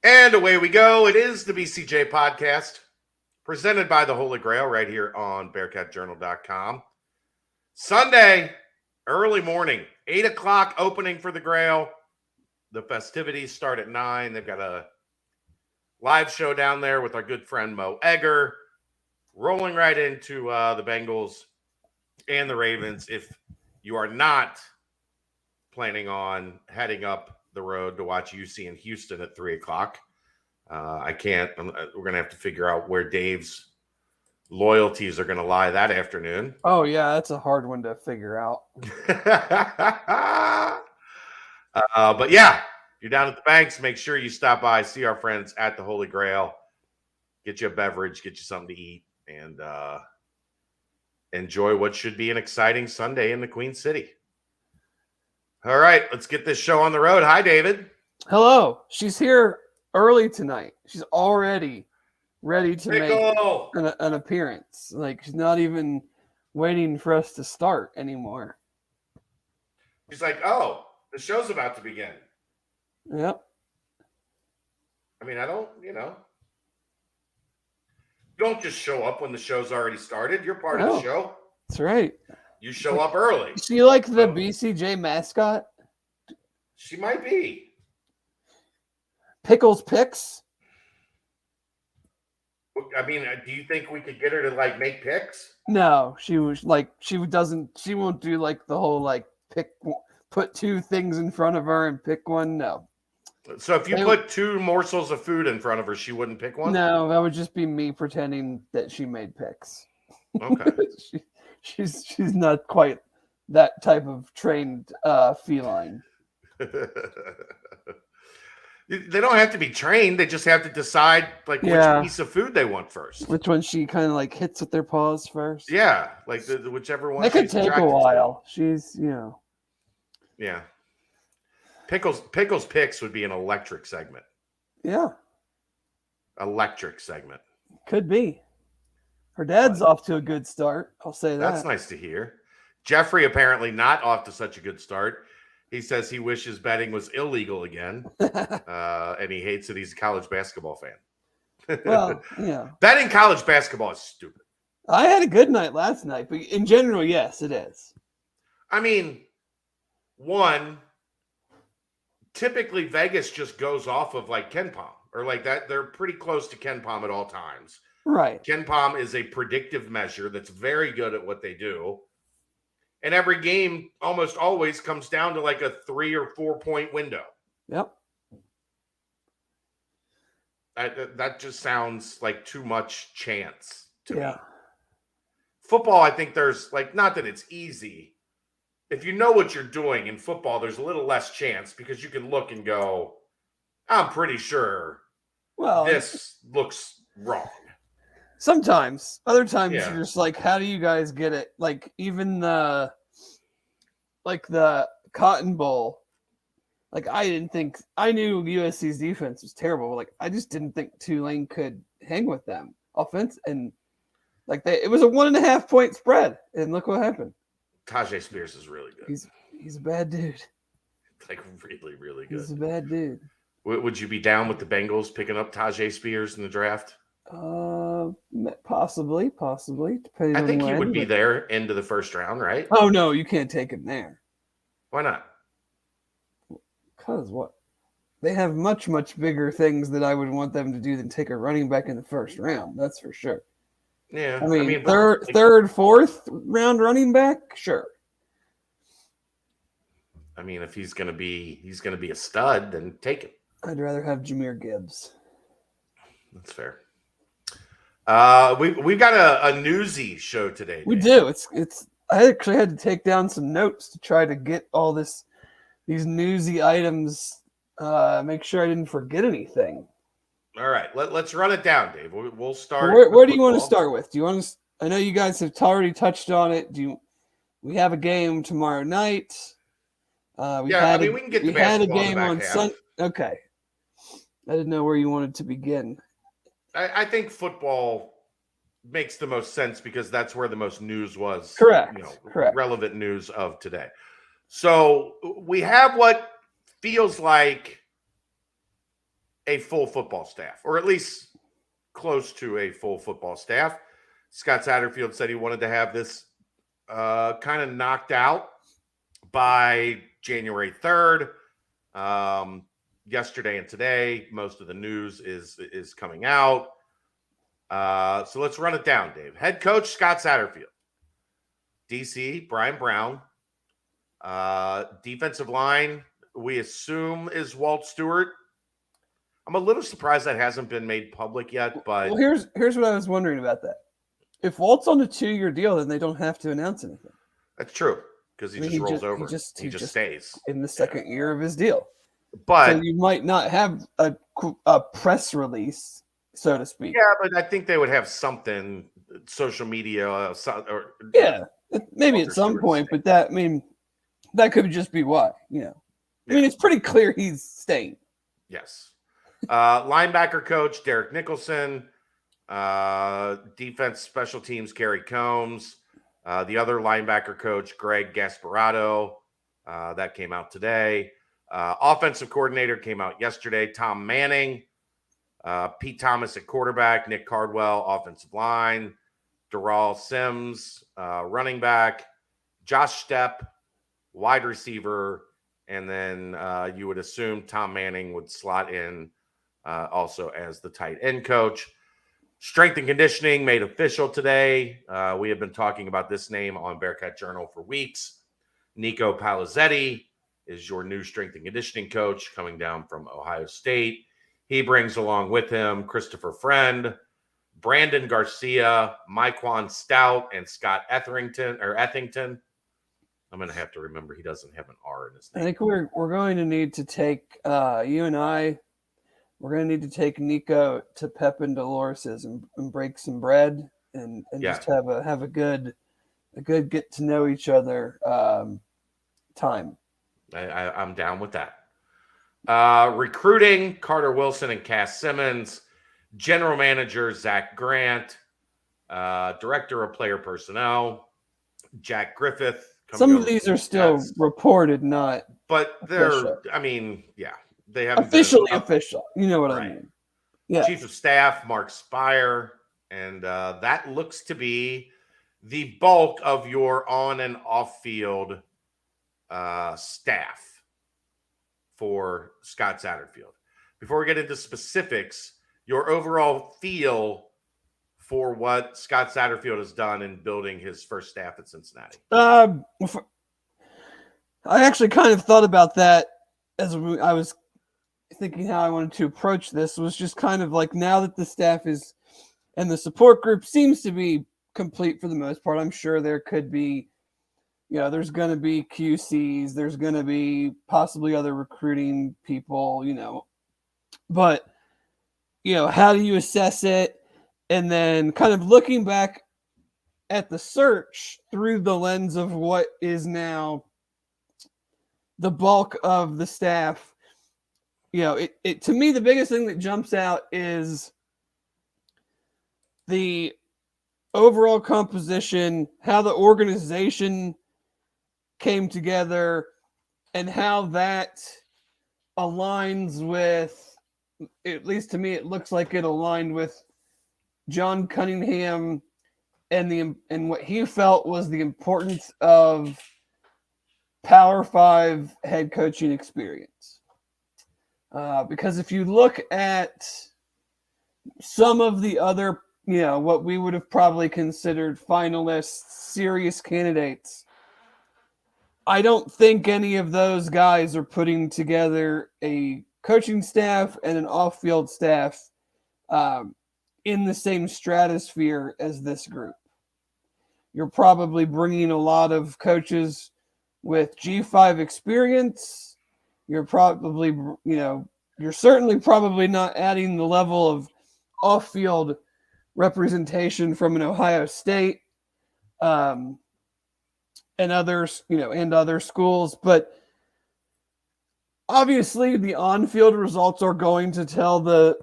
And away we go. It is the BCJ podcast presented by the Holy Grail right here on BearcatJournal.com. Sunday, early morning, 8 o'clock opening for the Grail. The festivities start at 9. They've got a live show down there with our good friend Mo Egger, rolling right into the Bengals and the Ravens. If you are not planning on heading up the road to watch UC in Houston at 3 o'clock, I can't. We're going to have to figure out where Dave's loyalties are going to lie that afternoon. Oh, yeah, that's a hard one to figure out. But yeah, you're down at the Banks. Make sure you stop by, see our friends at the Holy Grail, get you a beverage, get you something to eat, and enjoy what should be an exciting Sunday in the Queen City. All right, let's get this show on the road. Hi, David. Hello. She's here early tonight. She's already ready to make an appearance. Like, she's not even waiting for us to start anymore. She's like, oh, the show's about to begin. Yep. I mean, don't just show up when the show's already started. You're part of the show. That's right. You show up early. Is she like the BCJ mascot? She might be. Pickles picks? I mean, do you think we could get her to like make picks? No, she won't do like the whole like put two things in front of her and pick one. No. So if you put two morsels of food in front of her, she wouldn't pick one? No, that would just be me pretending that she made picks. Okay. She's not quite that type of trained feline. They don't have to be trained. They just have to decide like which piece of food they want first. Which one she kind of like hits with their paws first. Yeah, like whichever one. That could take a while. She's, Yeah. Pickles picks would be an electric segment. Yeah. Electric segment. Could be. Her dad's off to a good start. I'll say that. That's nice to hear. Jeffrey apparently not off to such a good start. He says he wishes betting was illegal again, and he hates that he's a college basketball fan. Well, yeah. Betting college basketball is stupid. I had a good night last night, but in general, yes, it is. I mean, typically Vegas just goes off of like KenPom or like that. They're pretty close to KenPom at all times. Right. KenPom is a predictive measure that's very good at what they do. And every game almost always comes down to like a 3 or 4 point window. Yep. That just sounds like too much chance to me. Yeah. Football, I think there's like, not that it's easy. If you know what you're doing in football, there's a little less chance because you can look and go, I'm pretty sure this looks wrong. Sometimes. Other times you're just like, how do you guys get it? Like even the Cotton Bowl. Like I knew USC's defense was terrible, but like I just didn't think Tulane could hang with them offense, and like it was a 1.5 point spread, and look what happened. Tajay Spears is really good. He's a bad dude. Like really, really good. He's a bad dude. Would you be down with the Bengals picking up Tajay Spears in the draft? Possibly. Depending I think on he would be there into the first round, right? Oh no, you can't take him there. Why not? Because what? They have much, much bigger things that I would want them to do than take a running back in the first round. That's for sure. Yeah. I mean third, fourth round running back, sure. I mean, if he's gonna be a stud, then take him. I'd rather have Jahmyr Gibbs. That's fair. We've got a newsy show today. We do. It's. I actually had to take down some notes to try to get all these newsy items. Make sure I didn't forget anything. All right, let's run it down, Dave. We'll start. Where do you want to start with? Do you want to? I know you guys have already touched on it. We have a game tomorrow night. We can get the basketball. We had a game on Sunday. Okay. I didn't know where you wanted to begin. I think football makes the most sense because that's where the most news was. Correct. Correct. Relevant news of today. So we have what feels like a full football staff, or at least close to a full football staff. Scott Satterfield said he wanted to have this kind of knocked out by January 3rd. Yesterday and today, most of the news is coming out. So let's run it down, Dave. Head coach Scott Satterfield. DC, Brian Brown. Defensive line, we assume, is Walt Stewart. I'm a little surprised that hasn't been made public yet, but here's what I was wondering about that. If Walt's on a 2-year deal, then they don't have to announce anything. That's true, because he just rolls over. He just stays in the second year of his deal. But so you might not have a press release, so to speak. Yeah, but I think they would have something, social media, maybe at some point. But that could just be why. It's pretty clear he's staying. Yes. Linebacker coach Derek Nicholson. Defense special teams Kerry Combs. The other linebacker coach Greg Gasparotto. That came out today. Offensive coordinator came out yesterday, Tom Manning. Pete Thomas at quarterback, Nick Cardwell, offensive line, Darrell Sims, running back, Josh Stepp, wide receiver, and then you would assume Tom Manning would slot in also as the tight end coach. Strength and conditioning made official today. We have been talking about this name on Bearcat Journal for weeks. Nico Palazzetti is your new strength and conditioning coach coming down from Ohio State. He brings along with him Christopher Friend, Brandon Garcia, Myquan Stout, and Scott Ethington. I'm going to have to remember he doesn't have an R in his name. I think we're going to need to take you and I. We're going to need to take Nico to Pep and Dolores's and break some bread and just have a good get to know each other time. I'm down with that. Recruiting, Carter Wilson and Cass Simmons. General manager, Zach Grant. Director of player personnel, Jack Griffith. Some of these are still reported, not. But they're, official. They haven't officially official. You know what I mean? Yeah. Chief of Staff, Mark Spire. And that looks to be the bulk of your on and off field staff for Scott Satterfield. Before we get into specifics, your overall feel for what Scott Satterfield has done in building his first staff at Cincinnati. I actually kind of thought about that as I was thinking how I wanted to approach this. Was just kind of like, now that the staff is and the support group seems to be complete for the most part. I'm sure there could be, there's going to be QCs, there's going to be possibly other recruiting people, but, how do you assess it? And then kind of looking back at the search through the lens of what is now the bulk of the staff, it to me, the biggest thing that jumps out is the overall composition, how the organization came together, and how that aligns with, at least to me, it looks like it aligned with John Cunningham and what he felt was the importance of Power 5 head coaching experience. Because if you look at some of the other, what we would have probably considered finalists, serious candidates, I don't think any of those guys are putting together a coaching staff and an off-field staff in the same stratosphere as this group. You're probably bringing a lot of coaches with G5 experience. You're probably, you're certainly probably not adding the level of off-field representation from an Ohio State and others, and other schools. But obviously the on-field results are going to tell the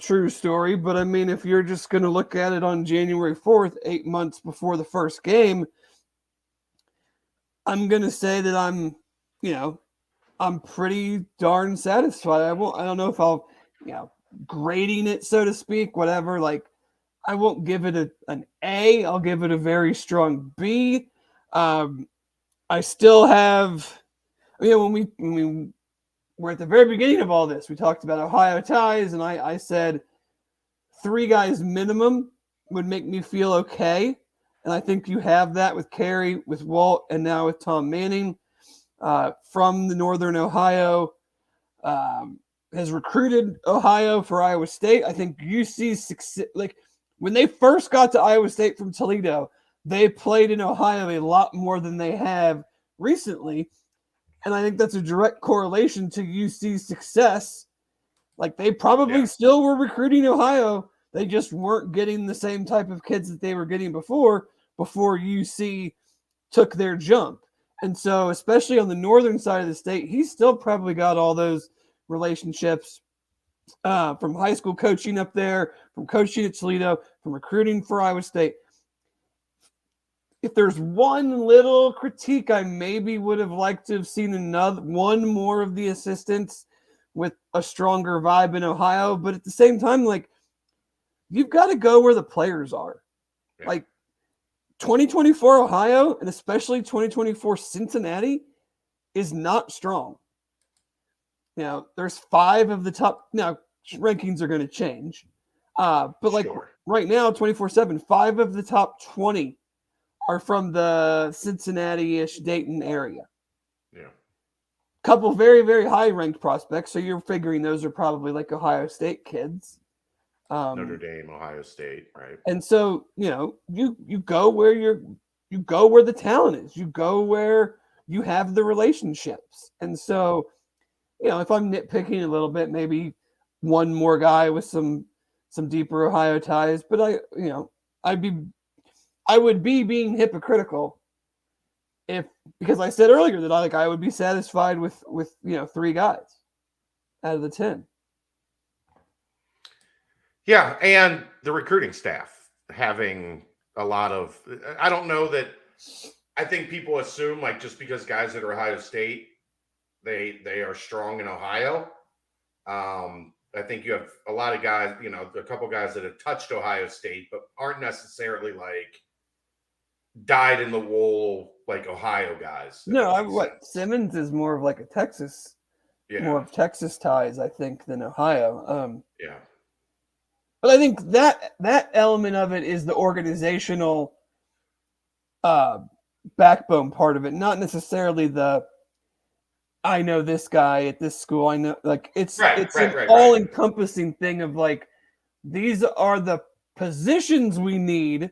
true story. But I mean, if you're just going to look at it on January 4th, 8 months before the first game, I'm going to say that I'm pretty darn satisfied. I don't know if I'll grading it, so to speak, whatever. Like, I won't give it an A. I'll give it a very strong B. I still have, when we were at the very beginning of all this, we talked about Ohio ties, and I said 3 guys minimum would make me feel okay. And I think you have that with Carey, with Walt, and now with Tom Manning from the Northern Ohio. Has recruited Ohio for Iowa State. I think UC's success, like when they first got to Iowa State from Toledo, they played in Ohio a lot more than they have recently. And I think that's a direct correlation to UC's success. Like they probably still were recruiting Ohio. They just weren't getting the same type of kids that they were getting before UC took their jump. And so, especially on the northern side of the state, he's still probably got all those relationships from high school coaching up there, from coaching at Toledo, from recruiting for Iowa State. If there's one little critique, I maybe would have liked to have seen one more of the assistants with a stronger vibe in Ohio. But at the same time, like, you've got to go where the players are. Yeah. Like 2024 Ohio, and especially 2024 Cincinnati, is not strong. There's 5 of the top. Now, rankings are going to change. But like right now, 24/7, 5 of the top 20 are from the Cincinnati-ish Dayton area. Yeah. Couple very, very high ranked prospects. So you're figuring those are probably like Ohio State kids. Notre Dame, Ohio State, right? And so, you go where you go where the talent is. You go where you have the relationships. And so, if I'm nitpicking a little bit, maybe one more guy with some deeper Ohio ties, but I would be being hypocritical because I said earlier that I would be satisfied with 3 guys out of the 10. Yeah, and the recruiting staff having a lot of, I don't know that, I think people assume like just because guys at Ohio State, they are strong in Ohio. I think you have a lot of guys, a couple guys that have touched Ohio State, but aren't necessarily like dyed in the wool like Ohio guys. No, Simmons is more of like a Texas, more of Texas ties, I think, than Ohio. Yeah. But I think that element of it is the organizational backbone part of it, not necessarily the I know this guy at this school. I know, like it's an all-encompassing thing of like these are the positions we need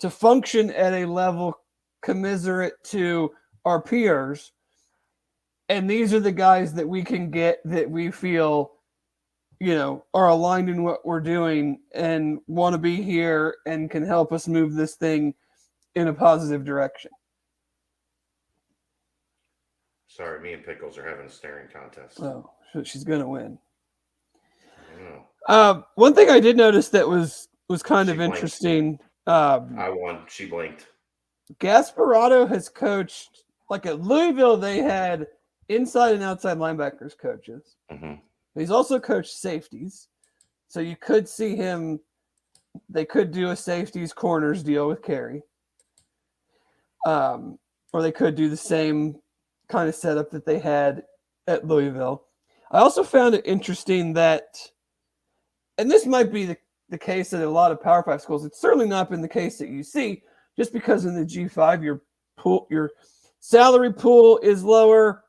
to function at a level commensurate to our peers, and these are the guys that we can get that we feel are aligned in what we're doing and want to be here and can help us move this thing in a positive direction. Sorry, me and Pickles are having a staring contest. Oh, she's going to win. One thing I did notice that was kind of interesting. I won. She blinked. Gasparotto has coached, like at Louisville, they had inside and outside linebackers coaches. Mm-hmm. He's also coached safeties. So you could see him, they could do a safeties corners deal with Carey. Or they could do the same kind of setup that they had at Louisville. I also found it interesting that, and this might be the case at a lot of Power 5 schools, it's certainly not been the case at UC, just because in the G5 your salary pool is lower,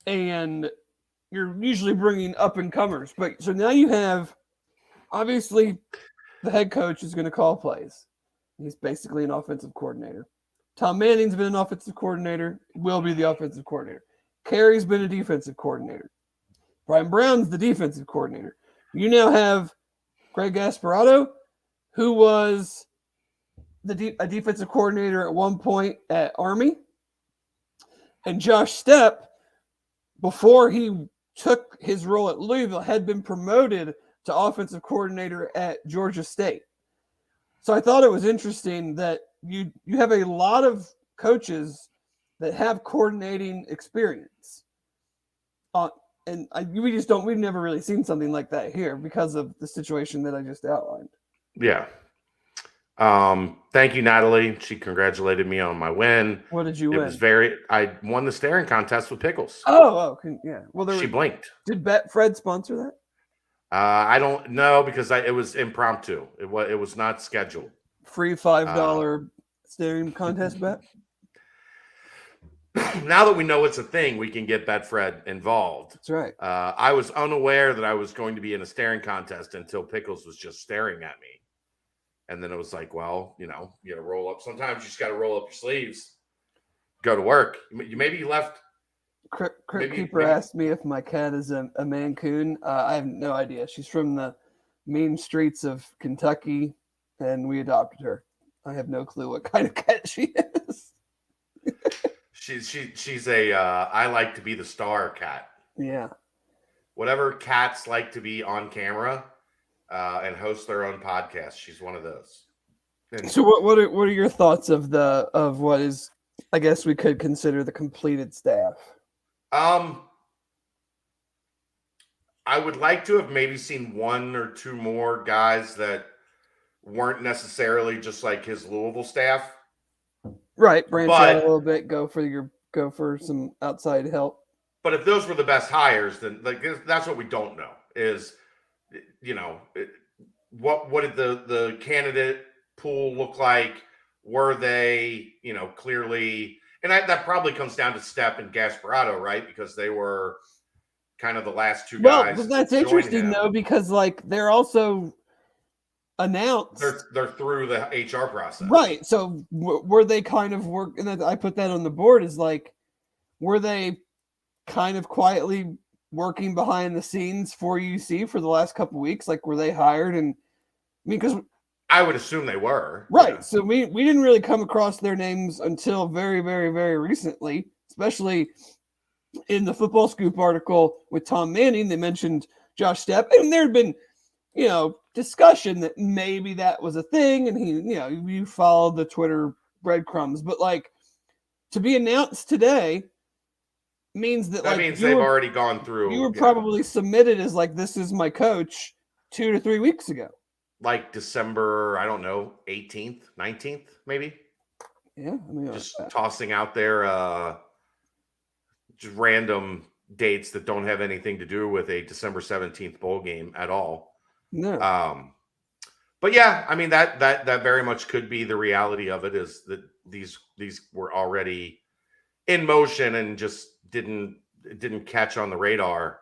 and you're usually bringing up-and-comers. But so now you have, obviously, the head coach is going to call plays. He's basically an offensive coordinator. Tom Manning's been an offensive coordinator, will be the offensive coordinator. Carey's been a defensive coordinator. Brian Brown's the defensive coordinator. You now have Greg Gasparotto, who was a defensive coordinator at one point at Army, and Josh Stepp, before he took his role at Louisville, had been promoted to offensive coordinator at Georgia State. So I thought it was interesting that you have a lot of coaches that have coordinating experience. we've never really seen something like that here because of the situation that I just outlined. Yeah. Thank you, Natalie. She congratulated me on my win. What did you win? I won the staring contest with Pickles. Yeah. Well, she blinked. Did Betfred sponsor that? I don't know because it was impromptu. It was not scheduled. Free $5 staring contest bet. Now that we know it's a thing, we can get Betfred involved. That's right. I was unaware that I was going to be in a staring contest until Pickles was just staring at me. And then it was like, well, you got to roll up. Sometimes you just got to roll up your sleeves, go to work. Maybe you left. Crypt Keeper asked me if my cat is a Mancoon. I have no idea. She's from the mean streets of Kentucky, and we adopted her. I have no clue what kind of cat she is. She's a I like to be the star cat. Yeah. Whatever cats like to be on camera and host their own podcast, she's one of those. And so what are your thoughts of what is, I guess we could consider the completed staff? I would like to have maybe seen one or two more guys that weren't necessarily just like his Louisville staff. Right, branch out a little bit, go for some outside help. But if those were the best hires, then that's what we don't know is, what did the candidate pool look like? Were they, clearly, and that probably comes down to Stepp and Gasparotto, right? Because they were kind of the last two guys. Well, that's interesting though, because they're also announced. They're through the HR process, right? So were they kind of work? And I put that on the board is were they kind of quietly working behind the scenes for UC for the last couple of weeks? Were they hired? And because I would assume they were. Right. Yeah. So we didn't really come across their names until very, very, very recently, especially in the Football Scoop article with Tom Manning. They mentioned Josh Stepp, and there had been, discussion that maybe that was a thing. And you followed the Twitter breadcrumbs, but to be announced today means that means they've already gone through. You were probably submitted as this is my coach 2 to 3 weeks ago. December, I don't know, 18th, 19th, maybe. Yeah, just tossing out there just random dates that don't have anything to do with a December 17th bowl game at all. No. But yeah, that very much could be the reality of it, is that these were already in motion and just didn't catch on the radar.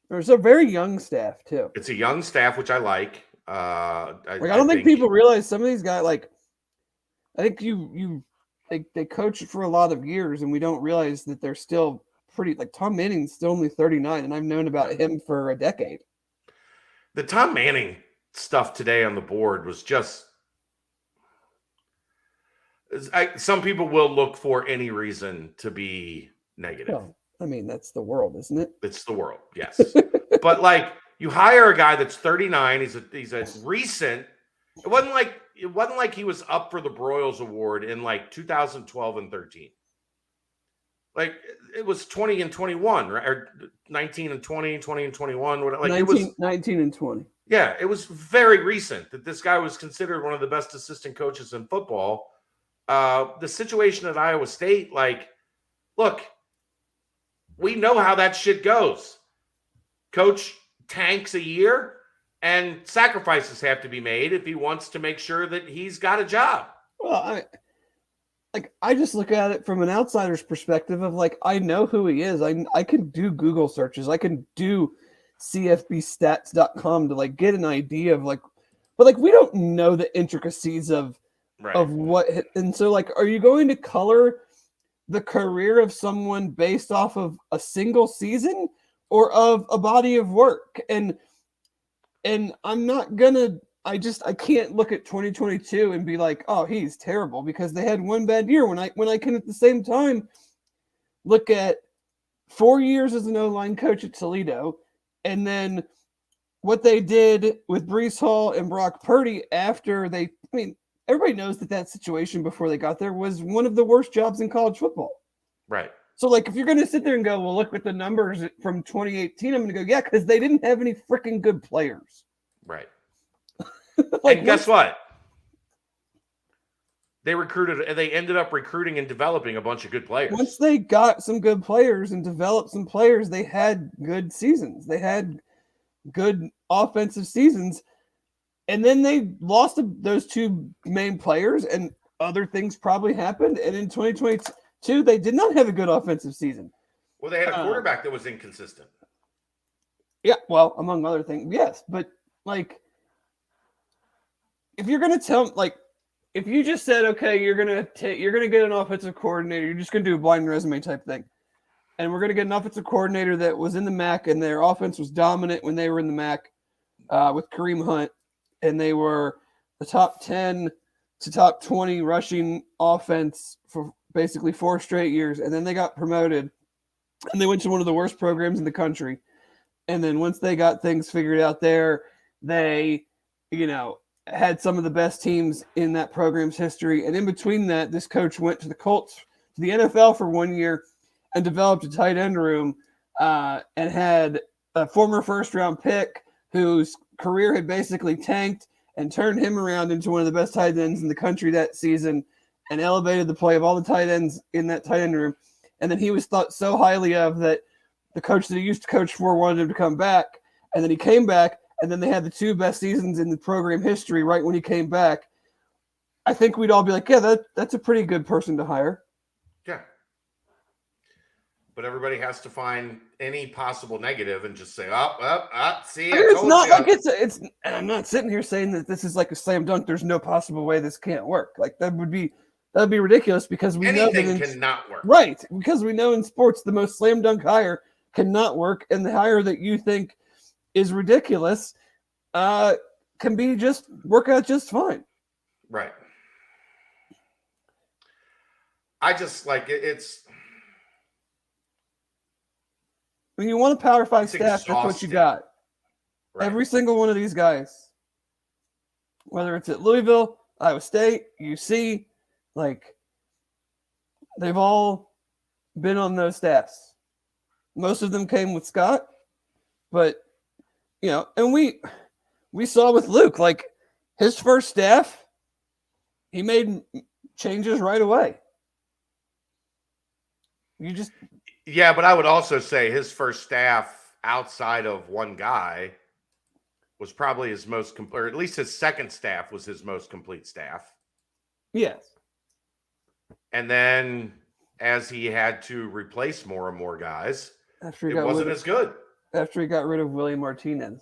There's a very young staff too. It's a young staff, which I like. I don't think people realize some of these guys. I think they coached for a lot of years, and we don't realize that they're still pretty. Tom Manning's still only 39, and I've known about him for a decade. The Tom Manning stuff today on the board was just. Some people will look for any reason to be negative. Well, that's the world, isn't it? It's the world, yes. But you hire a guy that's 39. He's a recent. It wasn't like he was up for the Broyles Award in 2012 and 13. It was 20 and 21, right? Or 19 and 20, 20 and 21. 19 and 20. Yeah, it was very recent that this guy was considered one of the best assistant coaches in football. The situation at Iowa State, look, we know how that shit goes. Coach tanks a year, and sacrifices have to be made if he wants to make sure that he's got a job. Well, I just look at it from an outsider's perspective of I know who he is. I can do Google searches. I can do cfbstats.com to get an idea of but we don't know the intricacies of what. And so are you going to color the career of someone based off of a single season or of a body of work? And I'm not gonna. I can't look at 2022 and be oh, he's terrible, because they had one bad year. When I can at the same time look at 4 years as an O-line coach at Toledo, and then what they did with Breece Hall and Brock Purdy after they. Everybody knows that situation before they got there was one of the worst jobs in college football. Right. So, like, if you're going to sit there and go, well, look at the numbers from 2018, I'm going to go, yeah, because they didn't have any freaking good players. Right. Like, and guess what? They ended up recruiting and developing a bunch of good players. Once they got some good players and developed some players, they had good seasons. They had good offensive seasons. And then they lost those two main players, and other things probably happened. And in 2022, they did not have a good offensive season. Well, they had a quarterback that was inconsistent. Yeah, well, among other things, yes. But, like, if you're going to tell, like, if you just said, okay, you're gonna get an offensive coordinator, you're just gonna do a blind resume type thing, and we're gonna get an offensive coordinator that was in the MAC and their offense was dominant when they were in the MAC with Kareem Hunt, and they were the top 10 to top 20 rushing offense for basically 4 straight years, and then they got promoted, and they went to one of the worst programs in the country, and then once they got things figured out there, they, had some of the best teams in that program's history. And in between that, this coach went to the Colts, to the NFL for 1 year and developed a tight end room and had a former first-round pick whose career had basically tanked and turned him around into one of the best tight ends in the country that season and elevated the play of all the tight ends in that tight end room. And then he was thought so highly of that the coach that he used to coach for wanted him to come back. And then he came back. And then they had the 2 best seasons in the program history right when he came back. I think we'd all be like, yeah, that's a pretty good person to hire. Yeah. But everybody has to find any possible negative and just say, see, it's not like it's. And I'm not sitting here saying that this is like a slam dunk. There's no possible way this can't work. Like that would be ridiculous because we know anything cannot work. Right. Because we know in sports, the most slam dunk hire cannot work. And the hire that you think is ridiculous, can be work out just fine. Right. I just like it's. When you want a Power 5 staff, exhausting. That's what you got. Right. Every single one of these guys, whether it's at Louisville, Iowa State, UC, like they've all been on those staffs. Most of them came with Scott, but and we saw with Luke, like his first staff, he made changes right away. Yeah, but I would also say his first staff outside of one guy was probably his most complete, or at least his second staff was his most complete staff. Yes. And then as he had to replace more and more guys, it wasn't as good. After he got rid of Willie Martinez.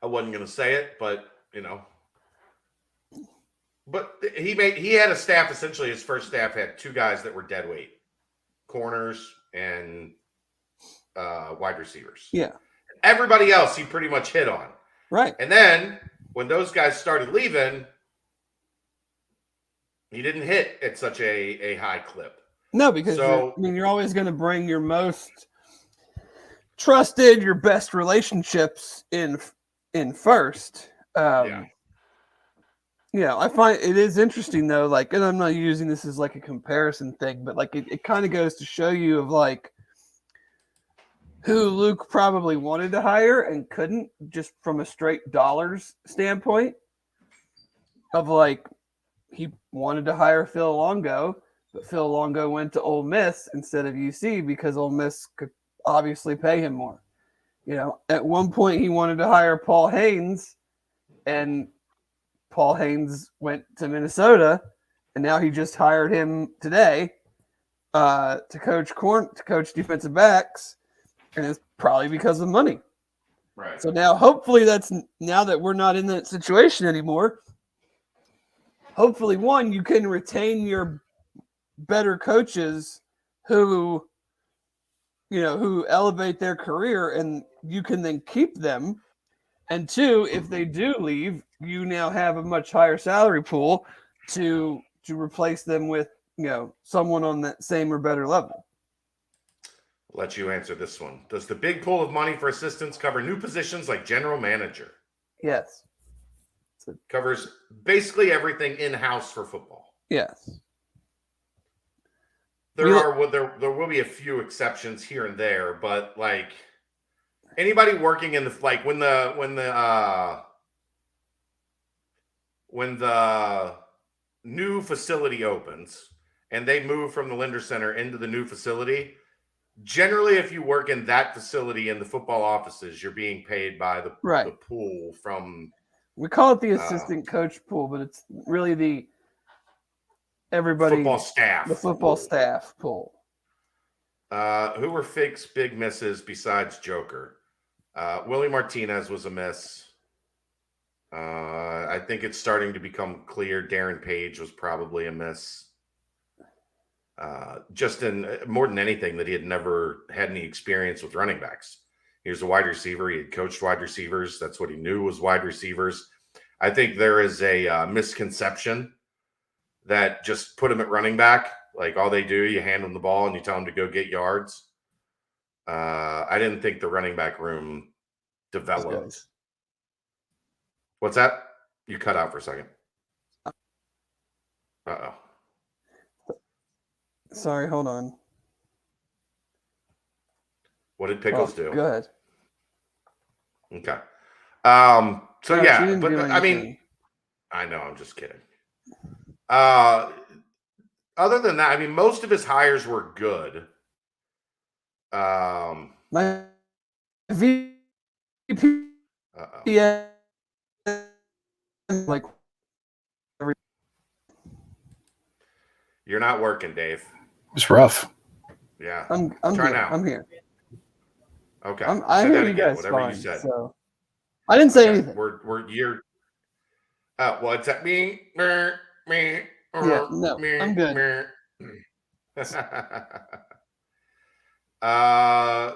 I wasn't going to say it, but but he had a staff. Essentially, his first staff had 2 guys that were dead weight, corners and wide receivers. Yeah, everybody else he pretty much hit on. Right, and then when those guys started leaving, he didn't hit at such a high clip. No, because you're always going to bring your most trusted, your best relationships in first. I find it is interesting though, like, and I'm not using this as like a comparison thing, but like it kind of goes to show you of like who Luke probably wanted to hire and couldn't, just from a straight dollars standpoint of like he wanted to hire Phil Longo, but Phil Longo went to Ole Miss instead of UC because Ole Miss could obviously pay him more. At one point he wanted to hire Paul Haynes, and Paul Haynes went to Minnesota, and now he just hired him today to coach defensive backs, and it's probably because of money. Right. So now, hopefully, now that we're not in that situation anymore. Hopefully, one, you can retain your better coaches who elevate their career, and you can then keep them. And 2, if they do leave, you now have a much higher salary pool to replace them with, someone on that same or better level. I'll let you answer this one. Does the big pool of money for assistants cover new positions like general manager? Yes. Covers basically everything in-house for football. Yes. There will be a few exceptions here and there, but like anybody working in the like when the new facility opens and they move from the Linder Center into the new facility, generally if you work in that facility in the football offices, you're being paid by the pool from. We call it the assistant coach pool, but it's really the football staff. The football staff pool. Who were Fick's big misses besides Joker? Willie Martinez was a miss. I think it's starting to become clear Darren Page was probably a miss. Just in more than anything that he had never had any experience with running backs. He was a wide receiver. He had coached wide receivers. That's what he knew was wide receivers. I think there is a misconception that just put him at running back. Like all they do, you hand them the ball and you tell them to go get yards. I didn't think the running back room developed. What's that? You cut out for a second. Uh-oh. Sorry, hold on. What did Pickles do? Good. Okay. So yeah, but I mean, I know, I'm just kidding. Other than that, I mean, most of his hires were good. My VP, yeah, like you're not working, Dave. It's rough. Yeah, I'm try here. now. I'm here. Okay, I hear you guys whatever fine, you said. So I didn't say anything. You're. What's that mean? Me. Yeah, no, I'm good.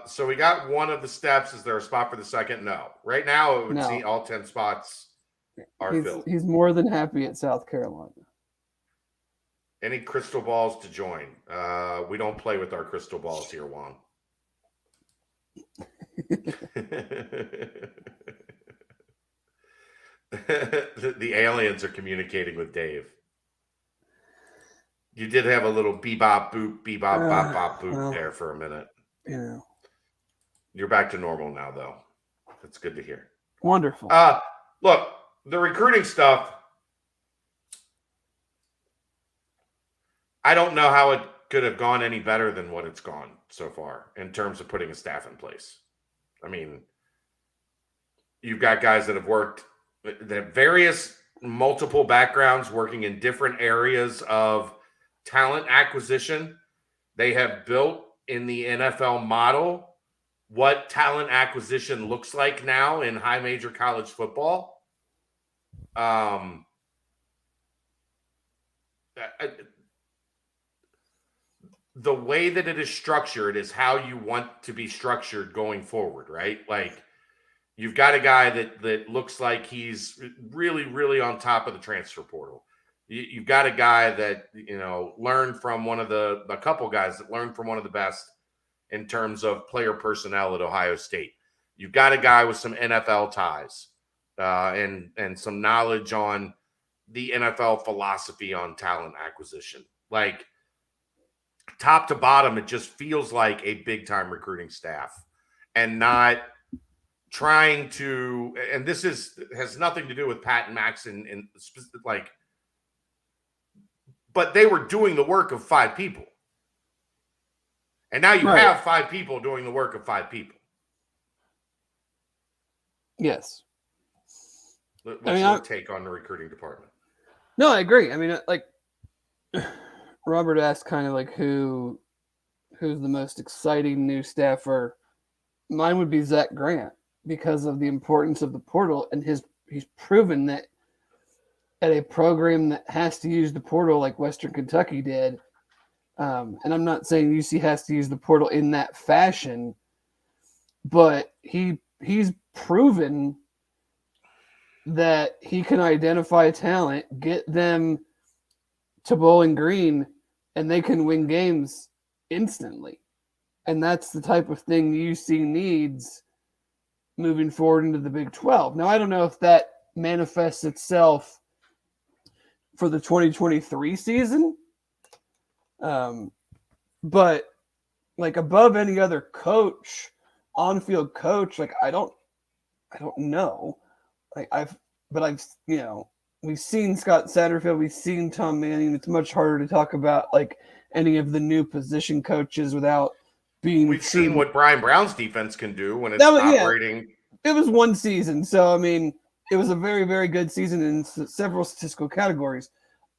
So we got one of the steps. Is there a spot for the second? No. Right now, it would seem all 10 spots are filled. He's more than happy at South Carolina. Any crystal balls to join? We don't play with our crystal balls here, Juan. The aliens are communicating with Dave. You did have a little bebop boop, bebop bop bop boop there for a minute. Yeah. You're back to normal now, though. That's good to hear. Wonderful. Look, the recruiting stuff, I don't know how it could have gone any better than what it's gone so far in terms of putting a staff in place. I mean, you've got guys that have worked, that have various multiple backgrounds working in different areas of talent acquisition. They have built in the NFL model what talent acquisition looks like now in high major college football. The way that it is structured is how you want to be structured going forward, right? Like you've got a guy that looks like he's really, really on top of the transfer portal. You've got a guy that, learned from a couple guys that learned from one of the best in terms of player personnel at Ohio State. You've got a guy with some NFL ties and some knowledge on the NFL philosophy on talent acquisition. Like top to bottom, it just feels like a big time recruiting staff and not trying to, and this has nothing to do with Pat and Max and like, but they were doing the work of 5 people. And now you have 5 people doing the work of 5 people. Yes. What's your take on the recruiting department? No, I agree. I mean, like Robert asked kind of like who's the most exciting new staffer. Mine would be Zach Grant because of the importance of the portal, and he's proven that at a program that has to use the portal like Western Kentucky did. And I'm not saying UC has to use the portal in that fashion, but he's proven that he can identify talent, get them to Bowling Green, and they can win games instantly. And that's the type of thing UC needs moving forward into the Big 12. Now, I don't know if that manifests itself for the 2023 season. but like above any other coach, on-field coach, like I don't know. Like I've we've seen Scott Satterfield, we've seen Tom Manning. It's much harder to talk about like any of the new position coaches without being. We've seen what Brian Brown's defense can do when it's operating. Yeah, it was one season, so I mean, it was a very, very good season in several statistical categories.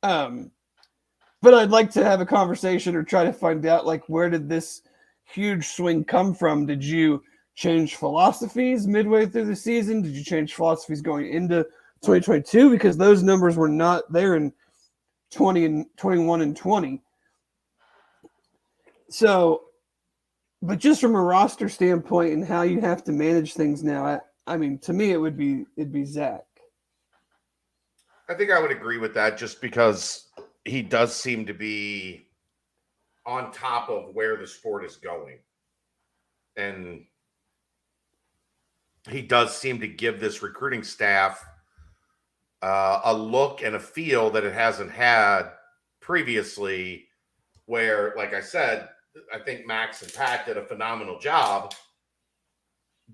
But I'd like to have a conversation or try to find out like where did this huge swing come from? Did you change philosophies midway through the season? Did you change philosophies going into 2022? Because those numbers were not there in 20 and 21 and 20. So, but just from a roster standpoint and how you have to manage things now, I mean, to me, it'd be Zach. I think I would agree with that just because he does seem to be on top of where the sport is going. And he does seem to give this recruiting staff a look and a feel that it hasn't had previously, where, like I said, I think Max and Pat did a phenomenal job,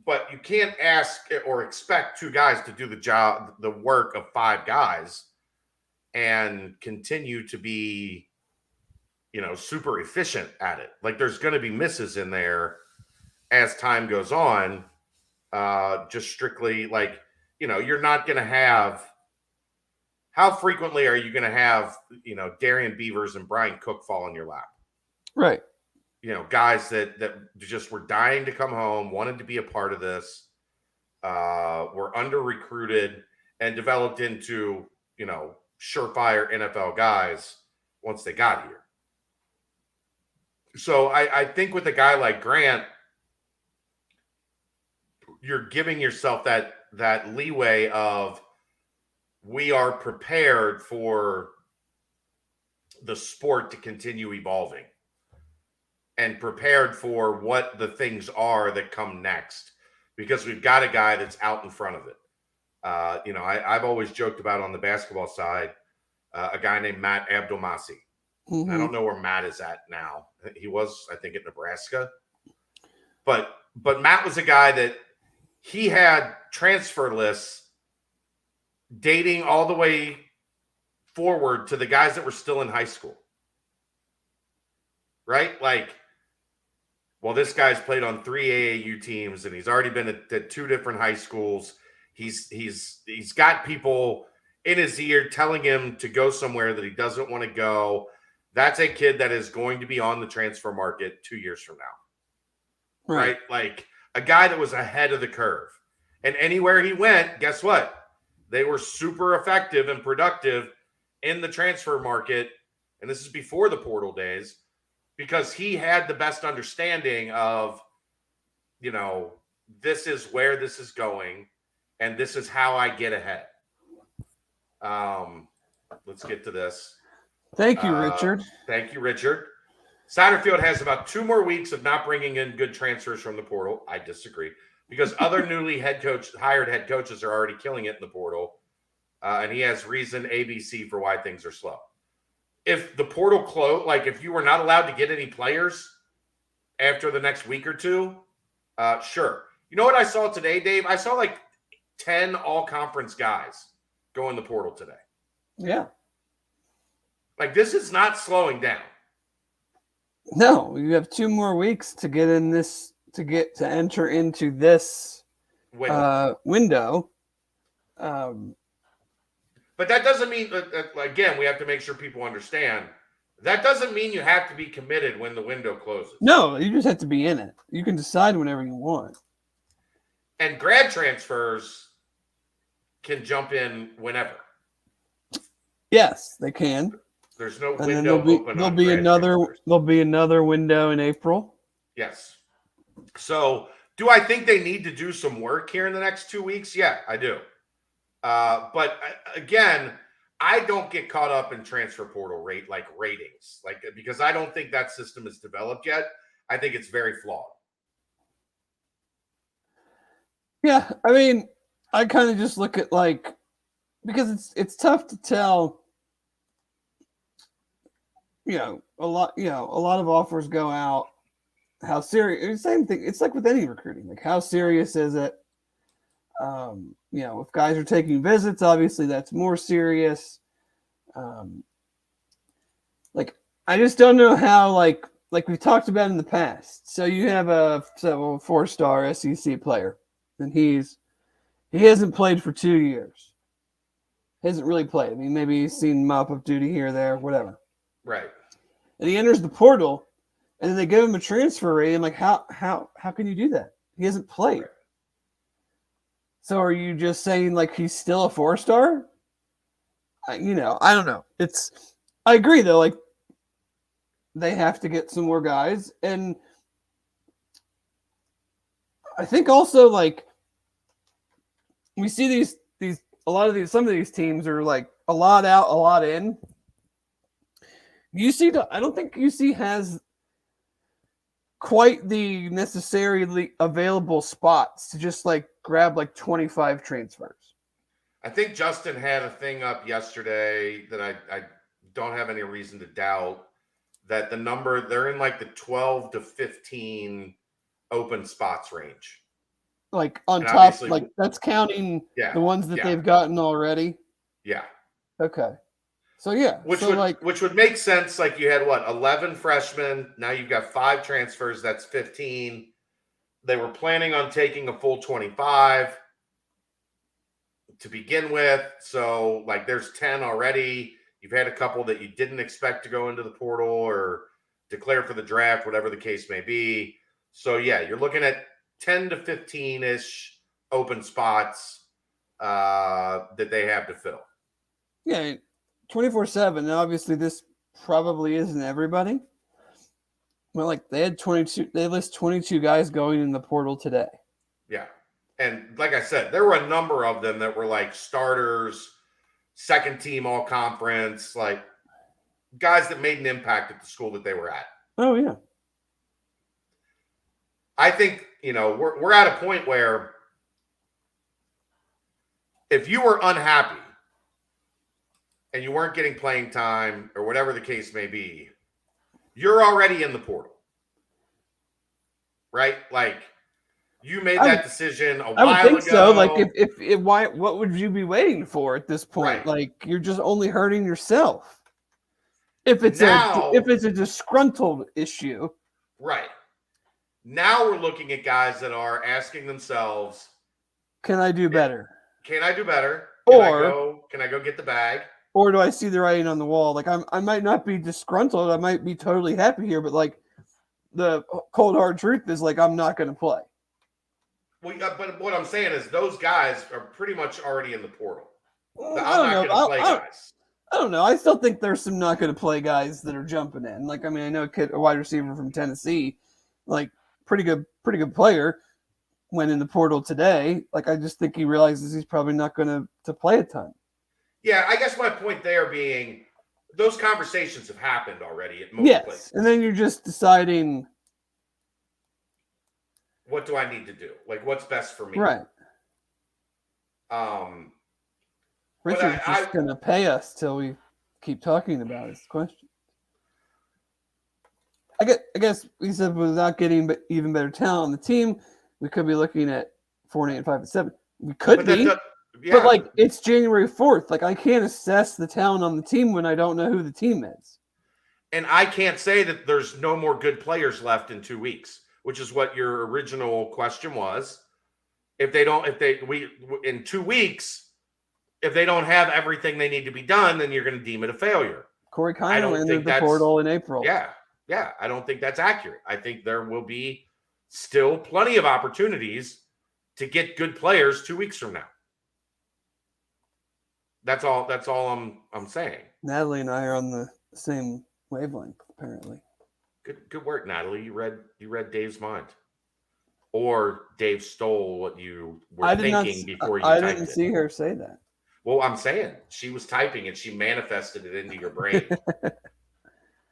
but you can't ask or expect two guys to do the work of five guys and continue to be, super efficient at it. Like there's going to be misses in there as time goes on. Just strictly like, you're not going to have, how frequently are you going to have, Darian Beavers and Brian Cook fall in your lap? Right. Guys that just were dying to come home, wanted to be a part of this, were under-recruited and developed into, surefire NFL guys once they got here. So I think with a guy like Grant, you're giving yourself that leeway of we are prepared for the sport to continue evolving and prepared for what the things are that come next, because we've got a guy that's out in front of it. I've always joked about on the basketball side, a guy named Matt Abdelmassi. Mm-hmm. I don't know where Matt is at now. He was, I think, at Nebraska. But Matt was a guy that he had transfer lists dating all the way forward to the guys that were still in high school. Right? Like, well, this guy's played on 3 AAU teams and he's already been at 2 different high schools. He's got people in his ear telling him to go somewhere that he doesn't want to go. That's a kid that is going to be on the transfer market 2 years from now. Right? Like a guy that was ahead of the curve. And anywhere he went, guess what? They were super effective and productive in the transfer market. And this is before the portal days, because he had the best understanding of, this is where this is going and this is how I get ahead. Let's get to this. Thank you, Richard. Thank you, Richard. Satterfield has about 2 more weeks of not bringing in good transfers from the portal. I disagree, because other newly hired head coaches are already killing it in the portal. And he has reason ABC for why things are slow. If the portal closed, like if you were not allowed to get any players after the next week or 2, sure. You know what I saw today, Dave? I saw like 10 all-conference guys go in the portal today. Yeah. Like this is not slowing down. No, you have 2 more weeks to get in this, to enter into this window. But that doesn't mean, again, we have to make sure people understand, that doesn't mean you have to be committed when the window closes. No, you just have to be in it. You can decide whenever you want. And grad transfers can jump in whenever. Yes, they can. There's no window open. There'll be another window in April. Yes. So, do I think they need to do some work here in the next 2 weeks? Yeah, I do. But again, I don't get caught up in transfer portal ratings, because I don't think that system is developed yet. I think it's very flawed. Yeah, I mean, I kind of just look at because it's tough to tell. a lot of offers go out. How serious? Same thing. It's like with any recruiting. Like, how serious is it? If guys are taking visits, obviously that's more serious. I just don't know how, like we talked about in the past. So you have a 4-star SEC player, and he hasn't played for 2 years. He hasn't really played. I mean, maybe he's seen mop-up duty here, there, whatever. Right. And he enters the portal, and then they give him a transfer rate. I'm like, how can you do that? He hasn't played. Right. So are you just saying like he's still a 4-star? I don't know. I agree though. Like, they have to get some more guys, and I think also like we see some of these teams are like a lot out, a lot in. I don't think UC has quite the necessarily available spots to just like grab like 25 transfers. I think Justin had a thing up yesterday that I don't have any reason to doubt that the number, they're in like the 12 to 15 open spots range. Like on top, like that's counting the ones that they've gotten already. Yeah. Okay. So yeah. Which would make sense. Like you had 11 freshmen. Now you've got 5 transfers. That's 15. They were planning on taking a full 25 to begin with. So like there's 10 already. You've had a couple that you didn't expect to go into the portal or declare for the draft, whatever the case may be. So yeah, you're looking at 10 to 15-ish open spots that they have to fill. Yeah, 24/7. And obviously this probably isn't everybody. Well, like they list 22 guys going in the portal today. Yeah. And like I said, there were a number of them that were like starters, second team all conference, like guys that made an impact at the school that they were at. Oh yeah. I think, we're at a point where if you were unhappy and you weren't getting playing time or whatever the case may be, you're already in the portal. Right? Like you made that decision a while ago. I would think so. Like if why, what would you be waiting for at this point? Right. Like you're just only hurting yourself. If it's a disgruntled issue. Right. Now we're looking at guys that are asking themselves, can I do better? Can I do better? Can I go get the bag? Or do I see the writing on the wall? Like I might not be disgruntled. I might be totally happy here, but like the cold hard truth is like I'm not going to play. Well, but what I'm saying is those guys are pretty much already in the portal. I don't know. I still think there's some not going to play guys that are jumping in. Like, I mean, I know a wide receiver from Tennessee, like pretty good player, went in the portal today. Like, I just think he realizes he's probably not going to play a ton. Yeah, I guess my point there being those conversations have happened already at most places. And then you're just deciding, what do I need to do? Like, what's best for me? Right. Richard's just going to pay us till we keep talking about his question. I guess we said without getting even better talent on the team, we could be looking at 4-8 and 5-7. We could be, but like it's January 4th. Like I can't assess the talent on the team when I don't know who the team is. And I can't say that there's no more good players left in 2 weeks, which is what your original question was. In 2 weeks, if they don't have everything they need to be done, then you're going to deem it a failure. Corey Kiner entered the portal in April. Yeah, I don't think that's accurate. I think there will be still plenty of opportunities to get good players 2 weeks from now. That's all I'm saying. Natalie and I are on the same wavelength, apparently. Good work, Natalie. You read Dave's mind. Or Dave stole what you were thinking before you typed it. I didn't see her say that. Well, I'm saying she was typing and she manifested it into your brain.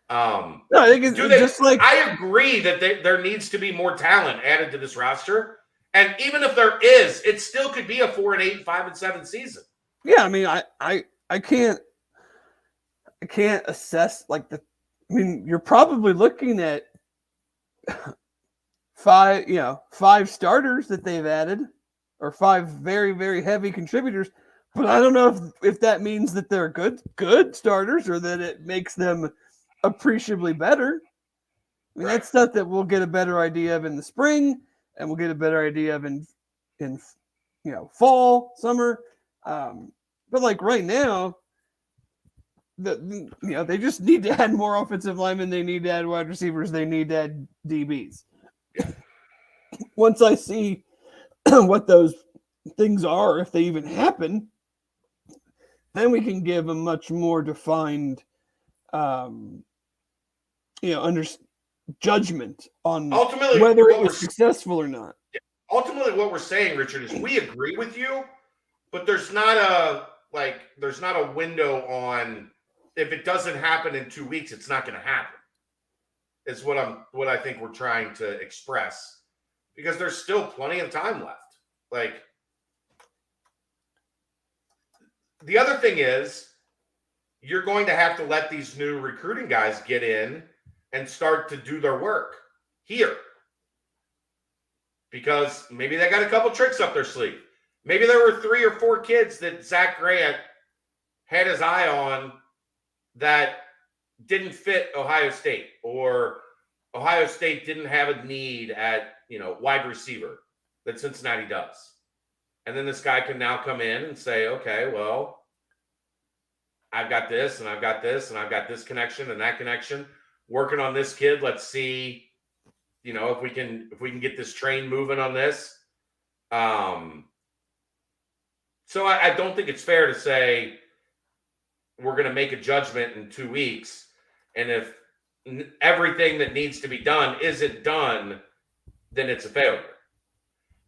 No, I think it's just like I agree that there needs to be more talent added to this roster, and even if there is, it still could be a 4-8, 5-7 season. Yeah, I mean, I can't assess like I mean, you're probably looking at five starters that they've added, or 5 very, very heavy contributors. But I don't know if that means that they're good starters or that it makes them appreciably better. I mean, that's stuff that we'll get a better idea of in the spring, and we'll get a better idea of in fall, summer. But like right now, they just need to add more offensive linemen. They need to add wide receivers. They need to add DBs. Yeah. Once I see what those things are, if they even happen, then we can give a much more defined, judgment on ultimately whether it was successful or not. Ultimately, what we're saying, Richard, is we agree with you, but there's not a window on if it doesn't happen in 2 weeks, it's not going to happen. Is what I think we're trying to express, because there's still plenty of time left. Like, the other thing is, you're going to have to let these new recruiting guys get in and start to do their work here. Because maybe they got a couple tricks up their sleeve. Maybe there were 3 or 4 kids that Zach Grant had his eye on that didn't fit Ohio State, or Ohio State didn't have a need at, wide receiver that Cincinnati does. And then this guy can now come in and say, okay, well, I've got this and I've got this and I've got this connection and that connection. Working on this kid, let's see, if we can get this train moving on this. So I don't think it's fair to say we're going to make a judgment in 2 weeks, and if everything that needs to be done isn't done, then it's a failure.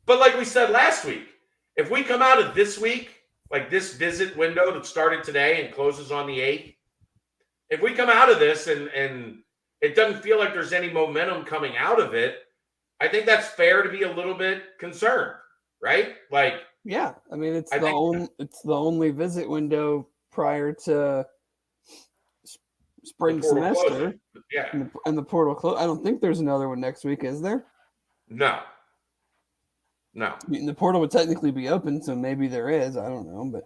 But like we said last week, if we come out of this week, like this visit window that started today and closes on the 8th, if we come out of this and it doesn't feel like there's any momentum coming out of it, I think that's fair to be a little bit concerned, right? Like, yeah, I mean, it's the only visit window prior to spring semester. Yeah, and the portal close. I don't think there's another one next week, is there? No. I mean, the portal would technically be open, so maybe there is. I don't know, but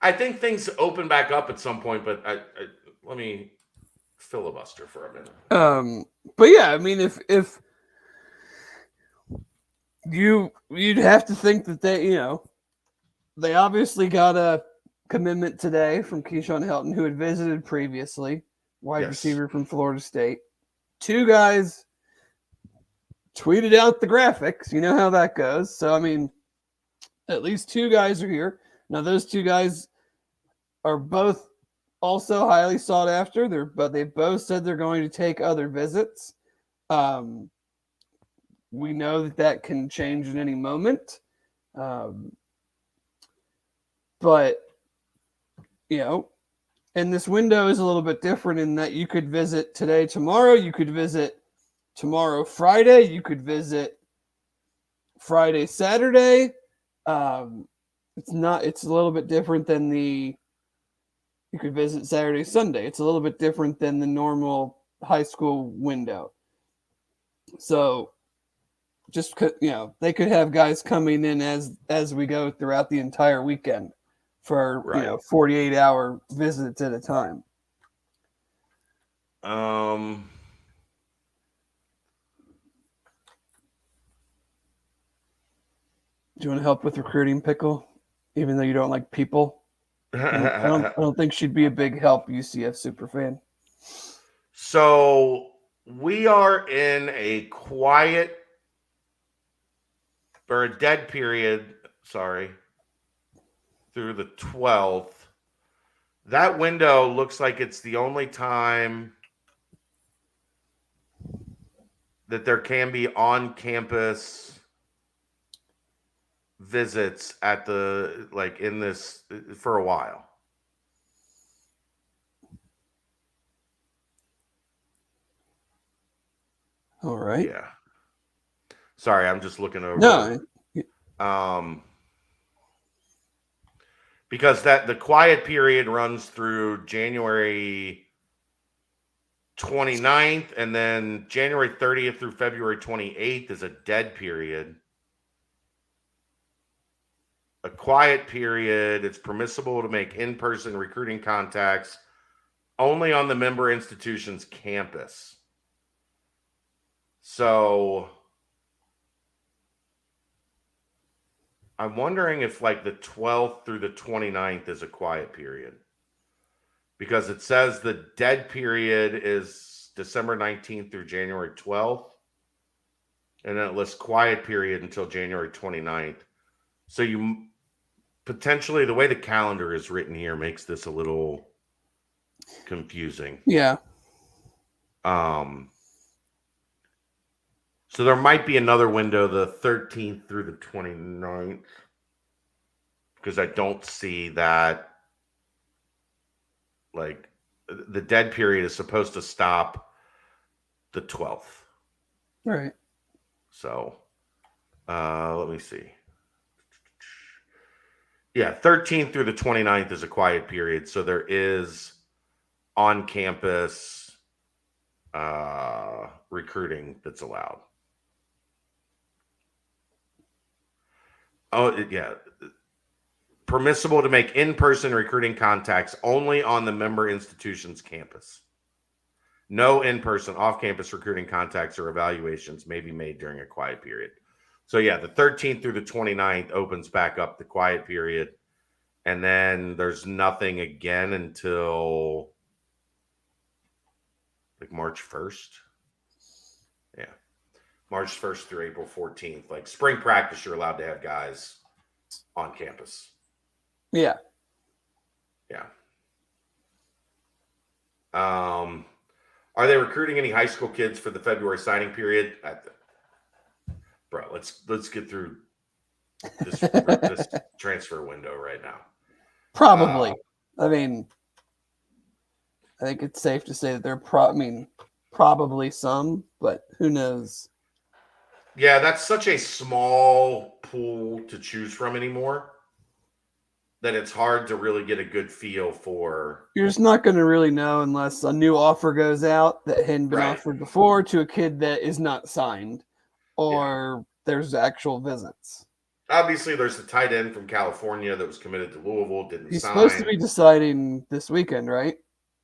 I think things open back up at some point. But let me filibuster for a minute. But yeah, I mean, if you'd have to think that they obviously got a commitment today from Keyshawn Helton, who had visited previously, wide receiver from Florida State. 2 guys tweeted out the graphics. You know how that goes. So, I mean, at least 2 guys are here. Now, those 2 guys are both also highly sought after. But they both said they're going to take other visits. We know that can change at any moment. But, and this window is a little bit different in that you could visit today, tomorrow. You could visit tomorrow, Friday. You could visit Friday, Saturday. It's a little bit different than you could visit Saturday, Sunday. It's a little bit different than the normal high school window. So just, they could have guys coming in as we go throughout the entire weekend for, 48-hour visits at a time. Do you want to help with recruiting, Pickle? Even though you don't like people? I don't think she'd be a big help, UCF superfan. So we are in a quiet or a dead period, through the 12th. That window looks like it's the only time that there can be on-campus visits at in this for a while. All right. Yeah. Sorry, I'm just looking over. No. Because the quiet period runs through January 29th, and then January 30th through February 28th is a dead period. A quiet period. It's permissible to make in-person recruiting contacts only on the member institution's campus. So I'm wondering if like the 12th through the 29th is a quiet period, because it says the dead period is December 19th through January 12th. And then it lists quiet period until January 29th. So you potentially, the way the calendar is written here makes this a little confusing. Yeah. So there might be another window, the 13th through the 29th, because I don't see that. Like, the dead period is supposed to stop the 12th. Right. So, let me see. Yeah, 13th through the 29th is a quiet period. So there is on-campus recruiting that's allowed. Oh, yeah. Permissible to make in-person recruiting contacts only on the member institution's campus. No in-person, off-campus recruiting contacts or evaluations may be made during a quiet period. So, yeah, the 13th through the 29th opens back up the quiet period. And then there's nothing again until like March 1st. Yeah. March 1st through April 14th. Like spring practice, you're allowed to have guys on campus. Yeah. Yeah. Are they recruiting any high school kids for the February signing period? Bro, let's get through this, this transfer window right now. Probably. I mean, I think it's safe to say that they're probably some, but who knows? Yeah, that's such a small pool to choose from anymore that it's hard to really get a good feel for. You're just not going to really know unless a new offer goes out that hadn't been offered before to a kid that is not signed, or there's actual visits. Obviously, there's the tight end from California that was committed to Louisville, didn't sign. He's supposed to be deciding this weekend, right?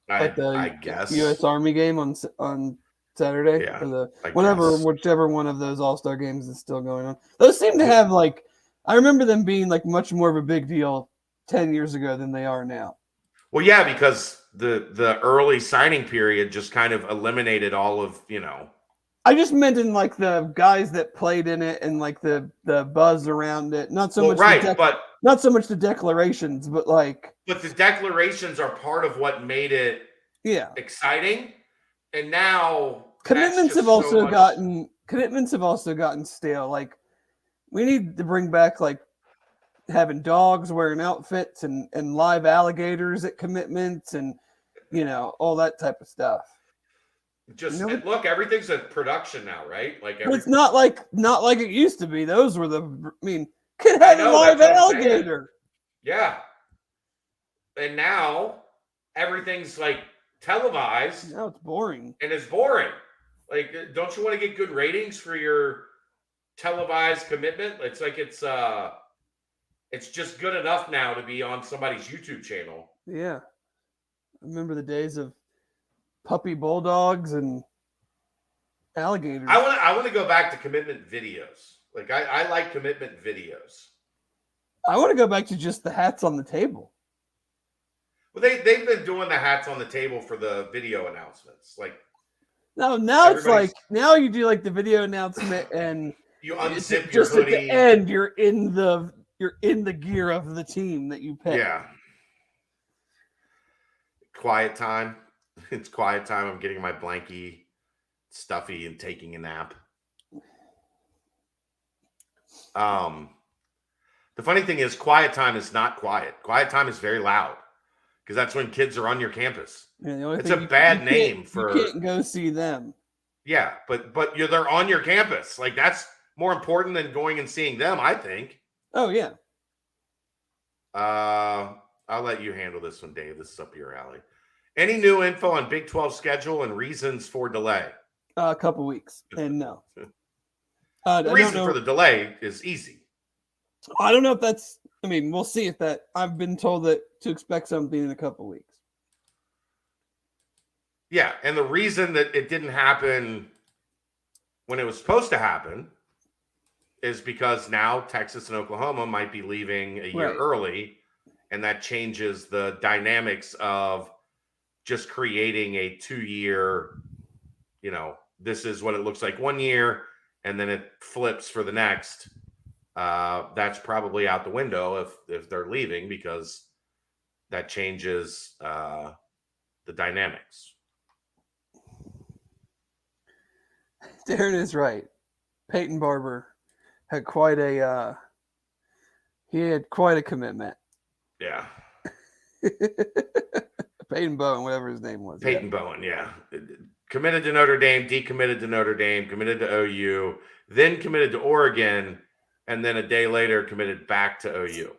I guess. U.S. Army game on Saturday, or whichever one of those All-Star games is still going on. Those seem to have I remember them being much more of a big deal 10 years ago than they are now. Well, yeah, because the early signing period just kind of eliminated all of, I just meant in the guys that played in it and the buzz around it. Not so much not so much the declarations, but But the declarations are part of what made it exciting. And now commitments have also gotten stale. We need to bring back having dogs wearing outfits and live alligators at commitments and all that type of stuff. Look, everything's a production now, right? It's not like it used to be. Those were kid had a live alligator. Yeah. And now everything's televised. Now it's boring. And it's boring. Don't you want to get good ratings for your televised commitment? It's just good enough now to be on somebody's YouTube channel. Yeah. I remember the days of puppy bulldogs and alligators. I want to go back to commitment videos. I like commitment videos. I want to go back to just the hats on the table. Well, they've been doing the hats on the table for the video announcements. Now it's now you do the video announcement and you unzip your hoodie. At the end, you're in the gear of the team that you pick. Yeah. Quiet time. It's quiet time. I'm getting my blankie stuffy and taking a nap. The funny thing is, quiet time is not quiet. Quiet time is very loud because that's when kids are on your campus. Yeah, it's a bad name for. You can't go see them. Yeah, but they're on your campus. That's more important than going and seeing them, I think. Oh yeah. I'll let you handle this one, Dave. This is up your alley. Any new info on Big 12 schedule and reasons for delay? A couple weeks, and no. The reason for the delay is easy. I don't know if that's. I mean, we'll see if that. I've been told that to expect something in a couple weeks. Yeah, and the reason that it didn't happen when it was supposed to happen is because now Texas and Oklahoma might be leaving a year early, and that changes the dynamics of just creating a 2-year, this is what it looks like 1 year, and then it flips for the next. That's probably out the window if they're leaving, because that changes the dynamics. Darren is right. Peyton Barber had quite a commitment. Yeah. Peyton Bowen, whatever his name was. Peyton Bowen, yeah. Committed to Notre Dame, decommitted to Notre Dame, committed to OU, then committed to Oregon, and then a day later committed back to OU.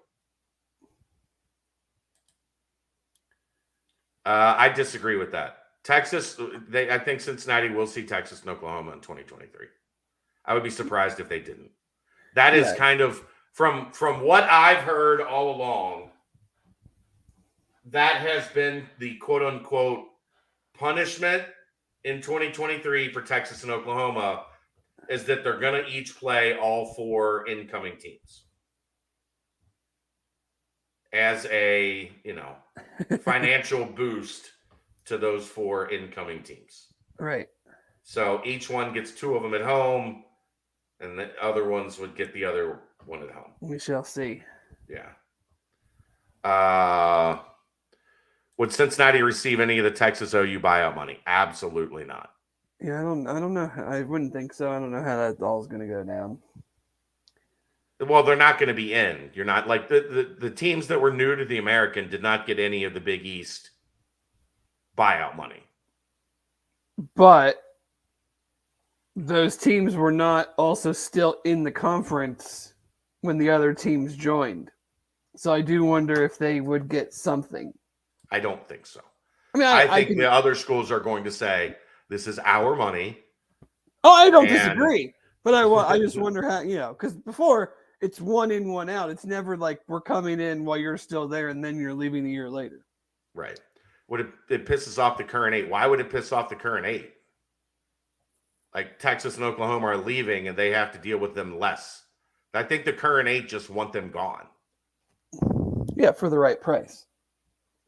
I disagree with that. Texas, I think Cincinnati will see Texas and Oklahoma in 2023. I would be surprised if they didn't. That is kind of, from what I've heard all along, that has been the quote-unquote punishment in 2023 for Texas and Oklahoma, is that they're going to each play all 4 incoming teams as a, financial boost to those 4 incoming teams. Right. So each one gets 2 of them at home, and the other ones would get the other one at home. We shall see. Yeah. Would Cincinnati receive any of the Texas OU buyout money? Absolutely not. Yeah, I don't know. I wouldn't think so. I don't know how that all is going to go down. Well, they're not going to be in. You're not like the teams that were new to the American did not get any of the Big East buyout money. But those teams were not also still in the conference when the other teams joined. So I do wonder if they would get something. I don't think so. I mean, I think the other schools are going to say, this is our money. Oh, I don't disagree. But I just wonder how, because before it's 1 in, 1 out. It's never like we're coming in while you're still there and then you're leaving a year later. Right. It pisses off the current 8. Why would it piss off the current 8? Like Texas and Oklahoma are leaving and they have to deal with them less. I think the current 8 just want them gone. Yeah, for the right price.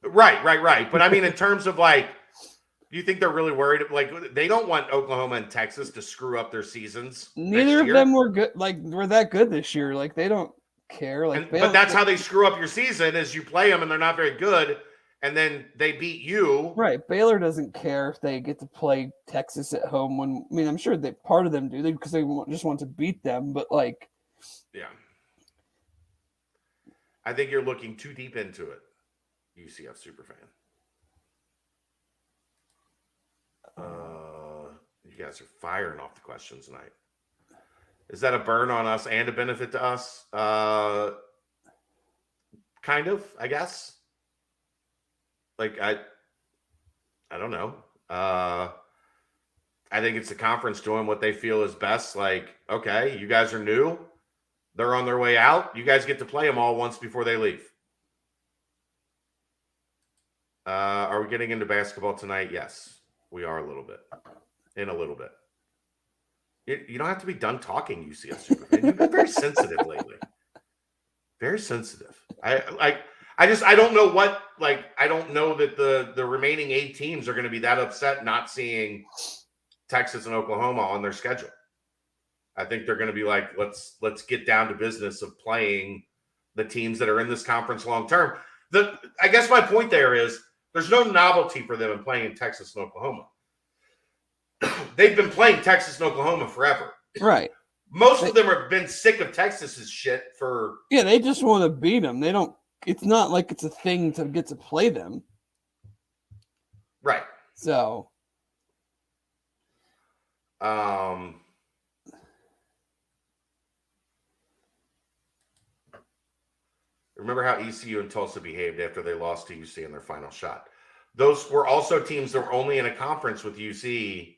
Right. But I mean, in terms of do you think they're really worried? Like, they don't want Oklahoma and Texas to screw up their seasons. Neither of them were good. Like, were that good this year. Like, they don't care. But that's how they screw up your season, is you play them and they're not very good, and then they beat you. Right. Baylor doesn't care if they get to play Texas at home. I'm sure that part of them do, because they just want to beat them. But yeah, I think you're looking too deep into it, UCF superfan. You guys are firing off the questions tonight. Is that a burn on us and a benefit to us? Kind of, I guess. Like, I don't know. I think it's the conference doing what they feel is best. Like, okay, you guys are new. They're on their way out. You guys get to play them all once before they leave. Are we getting into basketball tonight? Yes, we are a little bit. In a little bit. You don't have to be done talking, UCF superfan. You've been very sensitive lately. Very sensitive. I don't know what, I don't know that the remaining 8 teams are going to be that upset not seeing Texas and Oklahoma on their schedule. I think they're going to be like, let's get down to business of playing the teams that are in this conference long term. I guess my point there is there's no novelty for them in playing in Texas and Oklahoma. They've been playing Texas and Oklahoma forever. Right. Most of them have been sick of Texas's shit for... Yeah, they just want to beat them. They don't... It's not like it's a thing to get to play them. Right. So... Remember how ECU and Tulsa behaved after they lost to UC in their final shot. those were also teams that were only in a conference with UC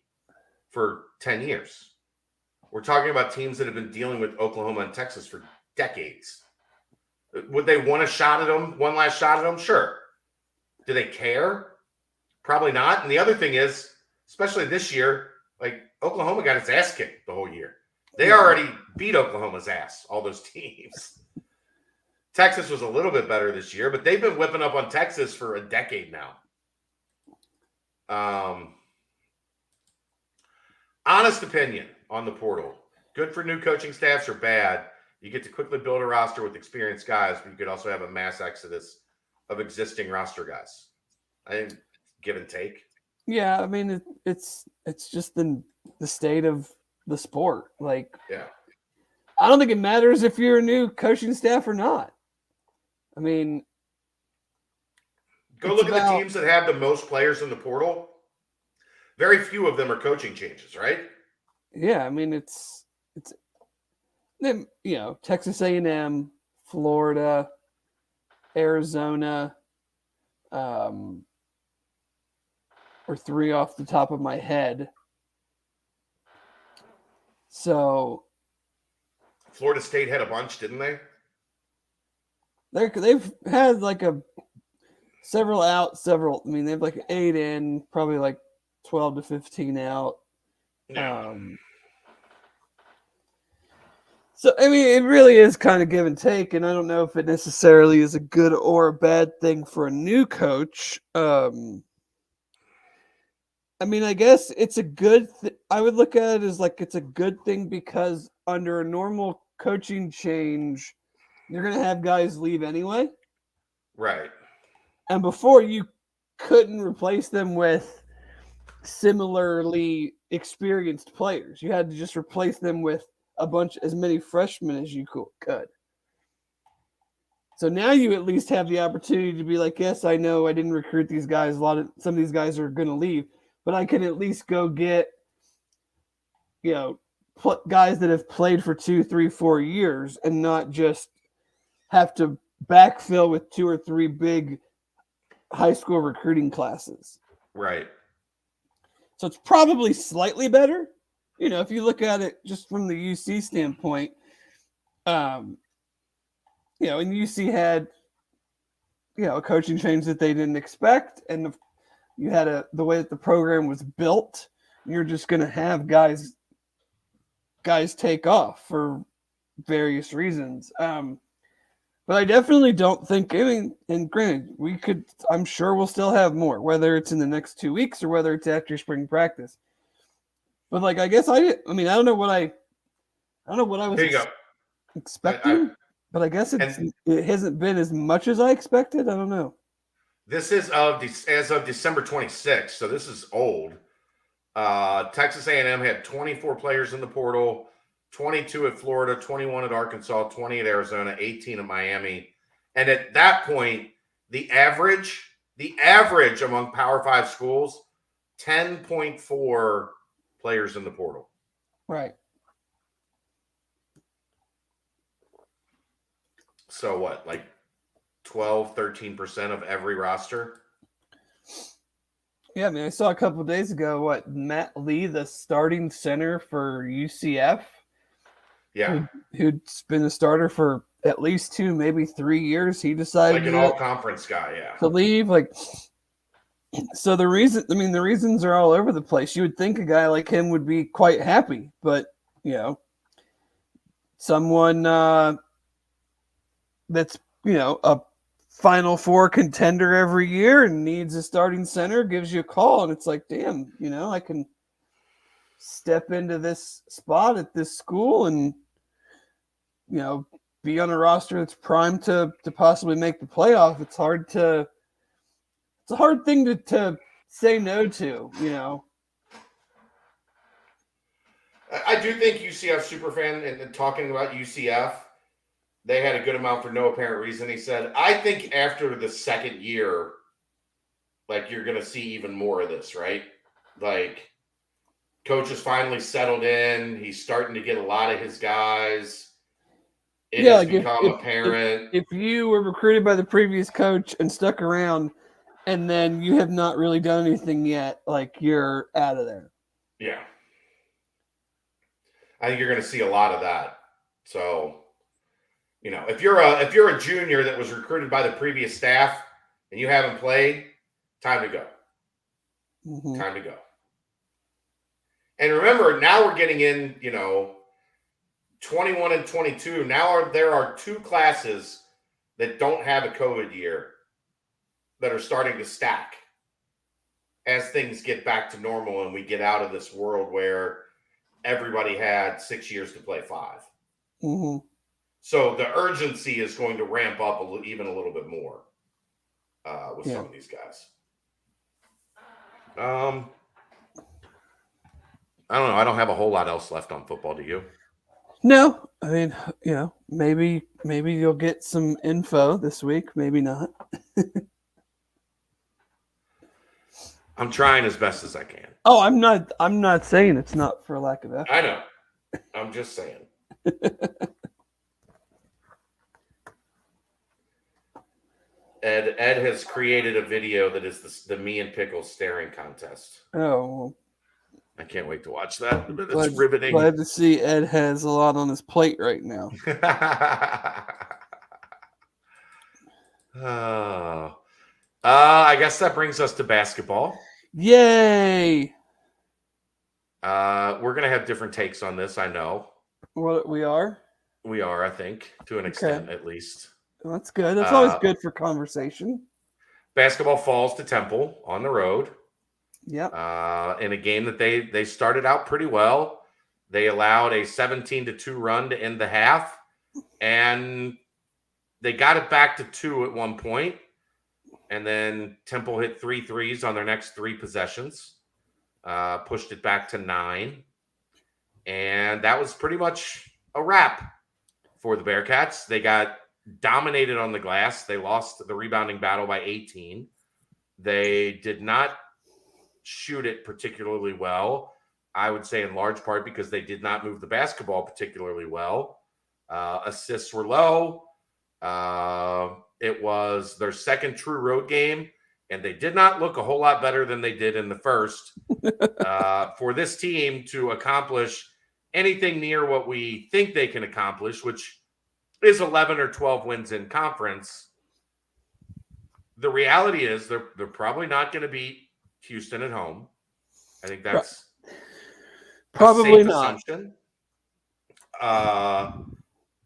for 10 years. We're talking about teams that have been dealing with Oklahoma and Texas for decades. Would they want a shot at them, one last shot at them? Sure. Do they care? Probably not. And the other thing is, especially this year, like Oklahoma got its ass kicked the whole year. They already beat Oklahoma's ass, all those teams. Texas was a little bit better this year, but they've been whipping up on Texas for a decade now. Honest opinion on the portal. Good for new coaching staffs or bad? You get to quickly build a roster with experienced guys, but you could also have a mass exodus of existing roster guys. I think give and take. Yeah, I mean it's just the state of the sport. Like, yeah, I don't think it matters if you're a new coaching staff or not. I mean, go look at the teams that have the most players in the portal. Very few of them are coaching changes, right? Yeah, I mean it's Texas A&M, Florida, Arizona, or three off the top of my head. So Florida State had a bunch, didn't they? They've had like several out, several. I mean, they have like 8 in, probably like 12 to 15 out. Yeah. So, I mean, it really is kind of give and take, and I don't know if it necessarily is a good or a bad thing for a new coach. I mean, I guess it's a good I would look at it as like it's a good thing because under a normal coaching change, you're going to have guys leave anyway. Right. And before, you couldn't replace them with similarly experienced players. You had to just replace them with as many freshmen as you could. So now you at least have the opportunity to be like, yes, I know I didn't recruit these guys. Some of these guys are going to leave, but I can at least go get, guys that have played for 2, 3, 4 years and not just have to backfill with 2 or 3 big high school recruiting classes. Right. So it's probably slightly better. If you look at it just from the UC standpoint, and UC had, a coaching change that they didn't expect. And you had the way that the program was built, you're just going to have guys take off for various reasons. But I definitely don't think, and granted, I'm sure we'll still have more, whether it's in the next 2 weeks or whether it's after spring practice. But like, I guess I don't know what I was expecting, but I guess it hasn't been as much as I expected. I don't know. This is as of December 26th, so this is old. Texas A&M had 24 players in the portal, 22 at Florida, 21 at Arkansas, 20 at Arizona, 18 at Miami. And at that point, the average among Power 5 schools, 10.4 players in the portal. Right. So what, like 12, 13% of every roster? Yeah, I mean, I saw a couple of days ago, Matt Lee, the starting center for UCF. Yeah. Who's been a starter for at least 2, maybe 3 years. He decided like an all-conference guy, yeah, to leave. So the reasons are all over the place. You would think a guy like him would be quite happy, but someone that's a Final Four contender every year and needs a starting center gives you a call, and it's like, damn, I can step into this spot at this school and be on a roster that's primed to possibly make the playoff. It's a hard thing to say no to, I do think UCF superfan, and talking about UCF, they had a good amount for no apparent reason. He said, I think after the second year, like, you're going to see even more of this, right? Like, coach has finally settled in. He's starting to get a lot of his guys. It has become apparent. If you were recruited by the previous coach and stuck around, and then you have not really done anything yet, like you're out of there. Yeah. I think you're going to see a lot of that. So, if you're a junior that was recruited by the previous staff and you haven't played, time to go. Mm-hmm. Time to go. And remember, now we're getting in, 21 and 22. Now there are 2 classes that don't have a COVID year that are starting to stack as things get back to normal and we get out of this world where everybody had 6 years to play 5. Mm-hmm. So the urgency is going to ramp up even a little bit more with some of these guys. I don't know. I don't have a whole lot else left on football. Do you? No, I mean, maybe you'll get some info this week. Maybe not. I'm trying as best as I can. Oh, I'm not saying it's not for lack of effort. I know. I'm just saying. Ed has created a video that is the me and Pickles staring contest. Oh. I can't wait to watch that. It's riveting. Glad to see Ed has a lot on his plate right now. I guess that brings us to basketball. Yay! We're going to have different takes on this, I know. What we are? We are, I think, to an extent at least. Well, that's good. That's always good for conversation. Basketball falls to Temple on the road. Yep. In a game that they started out pretty well. They allowed a 17-2 run to end the half, and they got it back to 2 at one point. And then Temple hit 3 threes on their next 3 possessions, pushed it back to 9. And that was pretty much a wrap for the Bearcats. They got dominated on the glass. They lost the rebounding battle by 18. They did not shoot it particularly well, I would say in large part because they did not move the basketball particularly well. Assists were low. It was their second true road game, and they did not look a whole lot better than they did in the first. For this team to accomplish anything near what we think they can accomplish, which is 11 or 12 wins in conference, the reality is they're probably not going to beat Houston at home. I think that's probably a safe not. Assumption.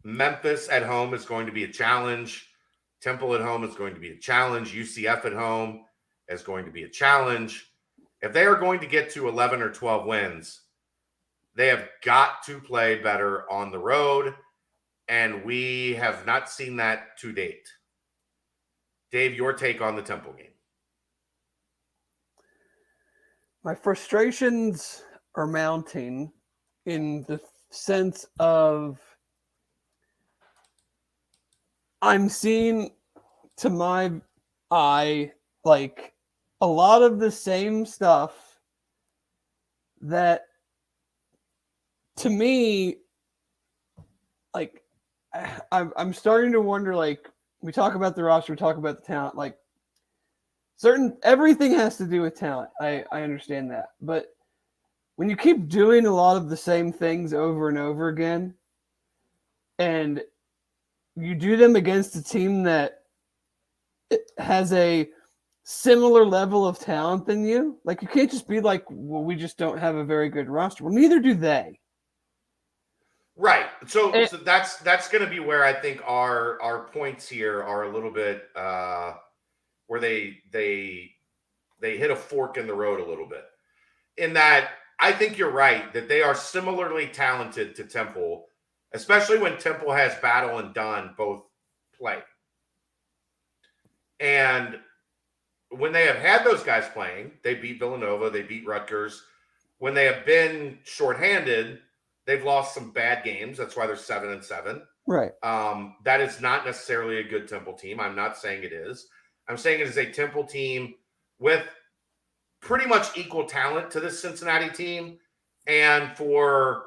Memphis at home is going to be a challenge. Temple at home is going to be a challenge. UCF at home is going to be a challenge. If they are going to get to 11 or 12 wins, they have got to play better on the road, and we have not seen that to date. Dave, your take on the Temple game? My frustrations are mounting in the sense of I'm seeing, to my eye, like a lot of the same stuff that, to me, like I'm starting to wonder, like, we talk about the roster, we talk about the talent, like everything has to do with talent. I understand that. But when you keep doing a lot of the same things over and over again, and you do them against a team that has a similar level of talent than you, like, you can't just be like, well, we just don't have a very good roster. Well, neither do they. Right. So that's going to be where I think our points here are a little bit where they hit a fork in the road a little bit. In that, I think you're right that they are similarly talented to Temple, especially when Temple has Battle and Dunn both play. And when they have had those guys playing, they beat Villanova, they beat Rutgers. When they have been shorthanded, they've lost some bad games. That's why they're 7-7. Right. That is not necessarily a good Temple team. I'm not saying it is. I'm saying it is a Temple team with pretty much equal talent to this Cincinnati team. And for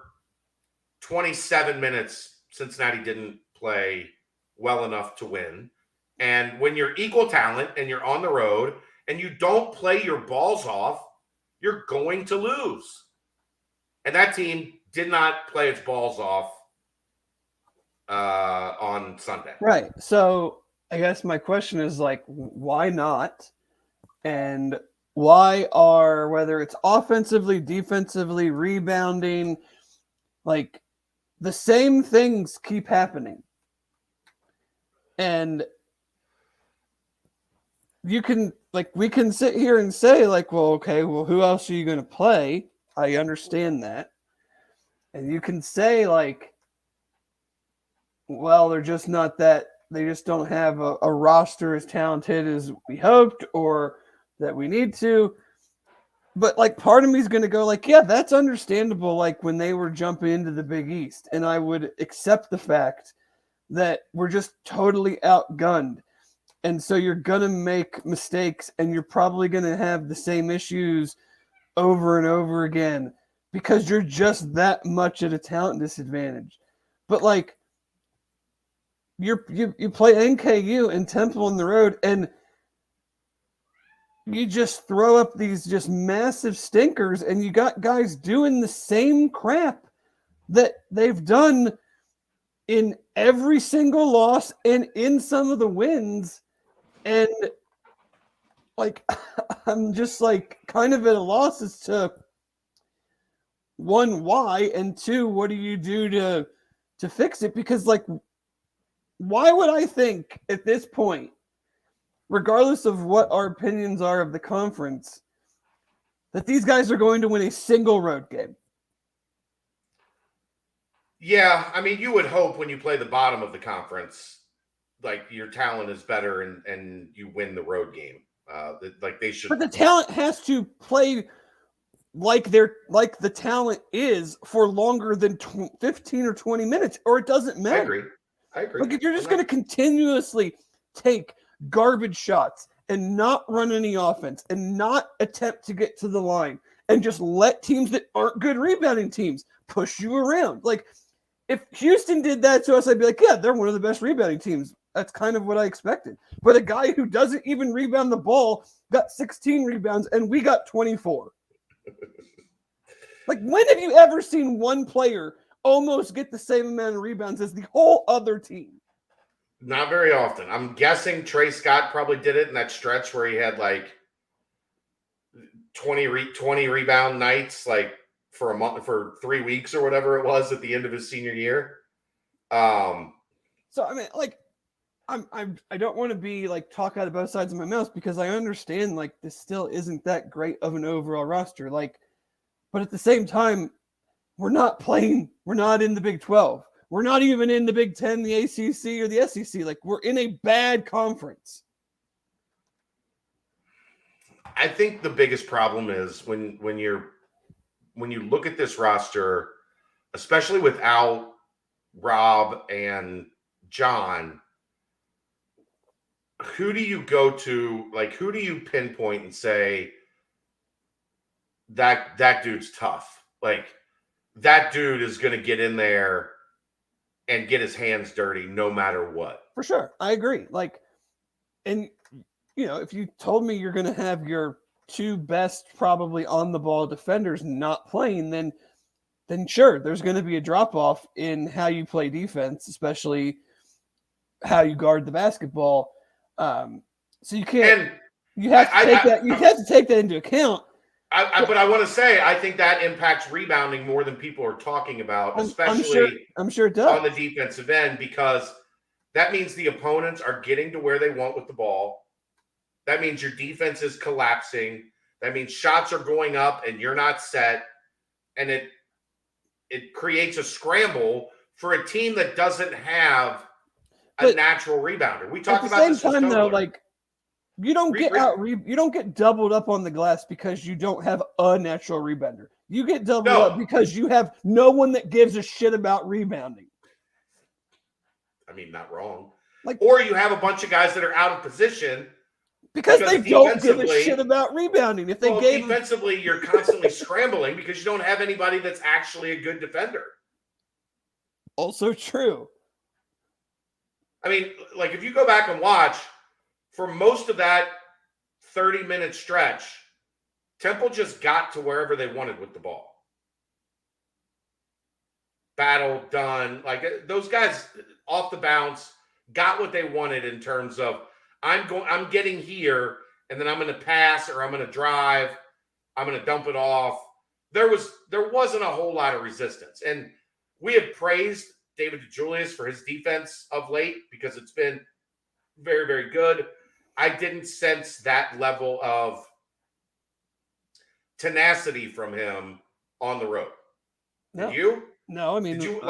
27 minutes, Cincinnati didn't play well enough to win. And when you're equal talent and you're on the road and you don't play your balls off, you're going to lose. And that team did not play its balls off on Sunday. Right. So I guess my question is like, why not? And why are, whether it's offensively, defensively, rebounding, like the same things keep happening. And you can, like, we can sit here and say, like, well, okay, well, who else are you going to play? I understand that. And you can say, like, well, they're just not that, they just don't have a roster as talented as we hoped or that we need to. But, like, part of me is going to go, like, yeah, that's understandable, like, when they were jumping into the Big East. And I would accept the fact that we're just totally outgunned. And so you're going to make mistakes and you're probably going to have the same issues over and over again because you're just that much at a talent disadvantage. But, like, you play NKU and Temple on the road and you just throw up these just massive stinkers and you got guys doing the same crap that they've done in every single loss and in some of the wins. And, like, I'm just, like, kind of at a loss as to, one, why, and two, what do you do to fix it? Because, like, why would I think at this point, regardless of what our opinions are of the conference, that these guys are going to win a single road game? Yeah, I mean, you would hope when you play the bottom of the conference, like, your talent is better and you win the road game. Like, they should. But the talent has to play like the talent is for longer than 15 or 20 minutes, or it doesn't matter. I agree. Like, if you're just going to continuously take garbage shots and not run any offense and not attempt to get to the line and just let teams that aren't good rebounding teams push you around. Like, if Houston did that to us, I'd be like, yeah, they're one of the best rebounding teams. That's kind of what I expected. But a guy who doesn't even rebound the ball got 16 rebounds and we got 24. Like, when have you ever seen one player almost get the same amount of rebounds as the whole other team? Not very often. I'm guessing Trey Scott probably did it in that stretch where he had like 20 rebound nights, like for a month, for 3 weeks or whatever it was at the end of his senior year. So I mean, like, I don't want to be like talk out of both sides of my mouth because I understand like this still isn't that great of an overall roster. Like, but at the same time, we're not in the Big 12. We're not even in the Big 10, the ACC, or the SEC. Like, we're in a bad conference. I think the biggest problem is when you look at this roster, especially without Rob and John, who do you go to? Like, who do you pinpoint and say that dude's tough? Like, that dude is going to get in there and get his hands dirty no matter what. For sure. I agree. Like, and, you know, if you told me you're going to have your two best probably on the ball defenders not playing, then sure, there's going to be a drop off in how you play defense, especially how you guard the basketball. So you can't, you have to take that into account. But I want to say, I think that impacts rebounding more than people are talking about, especially I'm sure it does on the defensive end, because that means the opponents are getting to where they want with the ball. That means your defense is collapsing. That means shots are going up and you're not set. And it creates a scramble for a team that doesn't have a natural rebounder. We talked about this. At the same time, though, like, you don't get doubled up on the glass because you don't have a natural rebounder. You get doubled up because you have no one that gives a shit about rebounding. I mean, not wrong. Like, or you have a bunch of guys that are out of position because they don't give a shit about rebounding. If they defensively, you're constantly scrambling because you don't have anybody that's actually a good defender. Also true. I mean, like, if you go back and watch, for most of that 30-minute stretch, Temple just got to wherever they wanted with the ball. Battle done. Like those guys off the bounce got what they wanted in terms of I'm getting here and then I'm going to pass or I'm going to drive. I'm going to dump it off. There wasn't a whole lot of resistance. And we have praised David DeJulius for his defense of late because it's been very, very good. I didn't sense that level of tenacity from him on the road. Did you? No, I mean, did you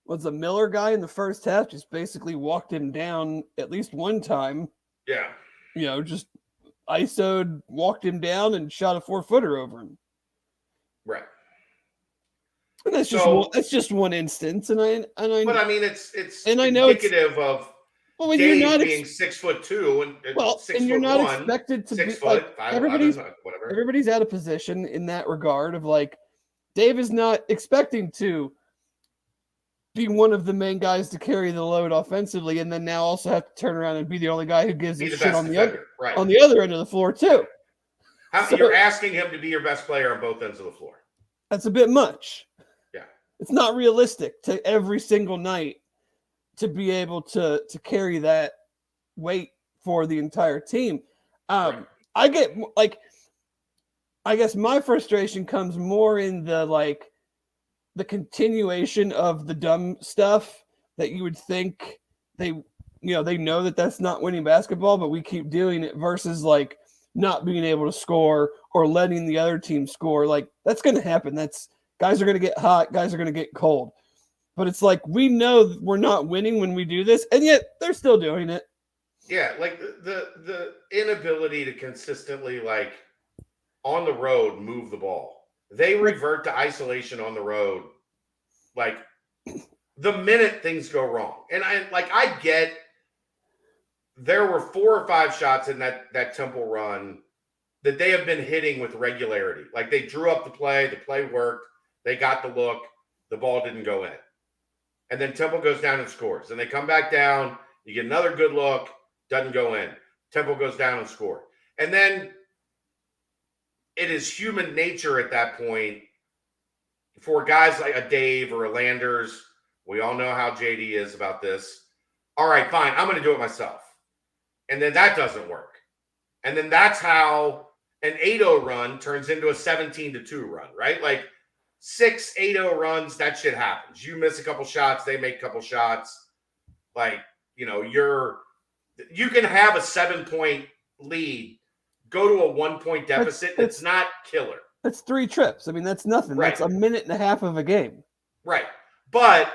was the Miller guy in the first half just basically walked him down at least one time. Yeah. Just ISO'd, walked him down and shot a 4-footer over him. Right. And that's just one instance. But I mean it's and indicative of when Dave you're not being 6'2" and 6'1", and you're not expected to 6 be foot, like 5'11", whatever. Everybody's out of position in that regard of like Dave is not expecting to be one of the main guys to carry the load offensively, and then now also have to turn around and be the only guy who gives a shit on the other end of the floor too. You're asking him to be your best player on both ends of the floor. That's a bit much. Yeah, it's not realistic to every single night to be able to carry that weight for the entire team. Right. I get I guess my frustration comes more in the continuation of the dumb stuff that you would think they know that that's not winning basketball, but we keep doing it versus like not being able to score or letting the other team score. Like that's going to happen. Guys are going to get hot. Guys are going to get cold. But it's like, we know we're not winning when we do this, and yet they're still doing it. Yeah. Like the inability to consistently on the road move the ball. They revert to isolation on the road. Like the minute things go wrong. And I get there were 4 or 5 shots in that Temple run that they have been hitting with regularity. Like they drew up the play worked, they got the look, the ball didn't go in. And then Temple goes down and scores. And they come back down, you get another good look, doesn't go in. Temple goes down and scores. And then it is human nature at that point for guys like a Dave or a Landers. We all know how JD is about this. All right, fine, I'm going to do it myself. And then that doesn't work. And then that's how an 8-0 run turns into a 17-2 run, right? Like 6 8-0 runs, that shit happens. You miss a couple shots, they make a couple shots. Like, you can have a 7-point lead, go to a 1-point deficit. It's not killer. That's 3 trips. I mean, that's nothing. Right. That's a minute and a half of a game. Right. But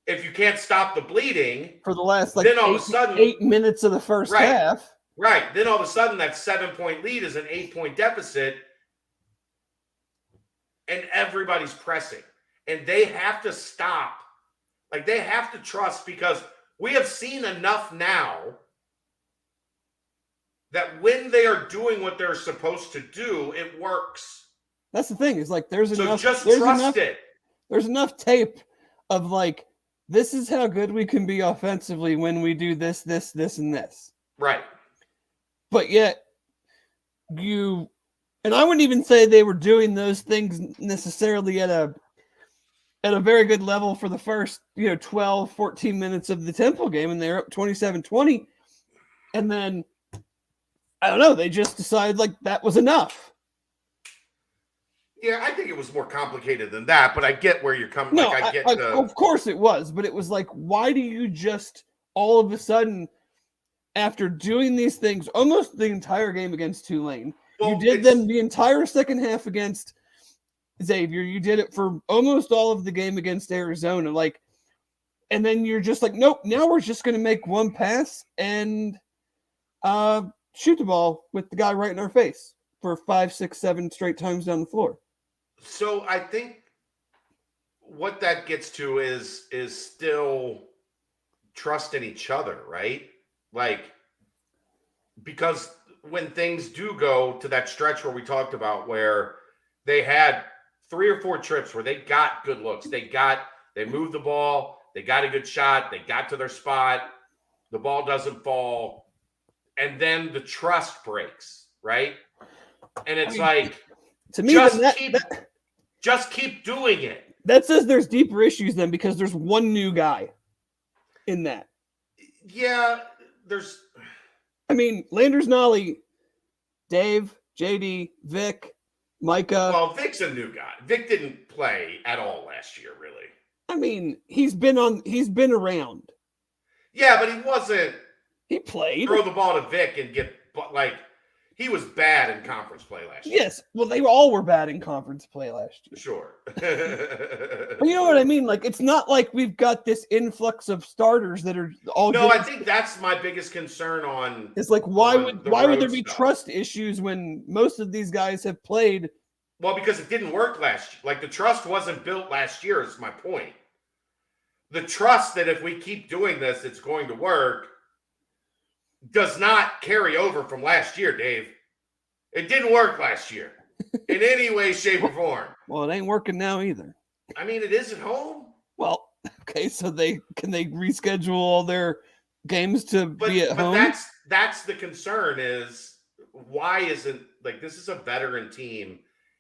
if you can't stop the bleeding for the last then all of a sudden 8 minutes of the first half. Right. Then all of a sudden that 7-point lead is an 8-point deficit. And everybody's pressing. And they have to stop. Like they have to trust, because we have seen enough now that when they are doing what they're supposed to do, it works. That's the thing. Is like there's enough. Just trust it. There's enough tape of like, this is how good we can be offensively when we do this, this, this, and this. Right. But yet and I wouldn't even say they were doing those things necessarily at a very good level for the first, 12, 14 minutes of the Temple game, and they're up 27-20. And then, I don't know, they just decided like that was enough. Yeah, I think it was more complicated than that, but I get where you're coming. No, of course it was, but it was like, why do you just all of a sudden, after doing these things almost the entire game against Tulane, you did them the entire second half against Xavier, you did it for almost all of the game against Arizona, and then you're just like, nope, now we're just going to make one pass and shoot the ball with the guy right in our face for 5, 6, 7 straight times down the floor. So I think what that gets to is still trust in each other, right? Like, because when things do go to that stretch where we talked about, where they had 3 or 4 trips where they got good looks, they moved the ball, they got a good shot, they got to their spot, the ball doesn't fall, and then the trust breaks, right? And it's to me, just keep doing it. That says there's deeper issues then, because there's one new guy in that. Yeah, there's. I mean, Landers Nolly, Dave, JD, Vic, Micah. Well, Vic's a new guy. Vic didn't play at all last year, really. I mean, he's been around. Yeah, but he wasn't. He played. Throw the ball to Vic and get he was bad in conference play last year. Yes, well, they all were bad in conference play last year. Sure. But you know what I mean? Like, it's not like we've got this influx of starters that are all. No, I think that's my biggest concern on. It's like, why would there be trust issues when most of these guys have played? Well, because it didn't work last year. Like, the trust wasn't built last year, is my point. The trust that if we keep doing this, it's going to work does not carry over from last year, Dave. It didn't work last year in any way, shape, or form. Well, it ain't working now either. I mean, it is at home. Well, okay, so can they reschedule all their games to be at home? But that's the concern is why isn't this is a veteran team.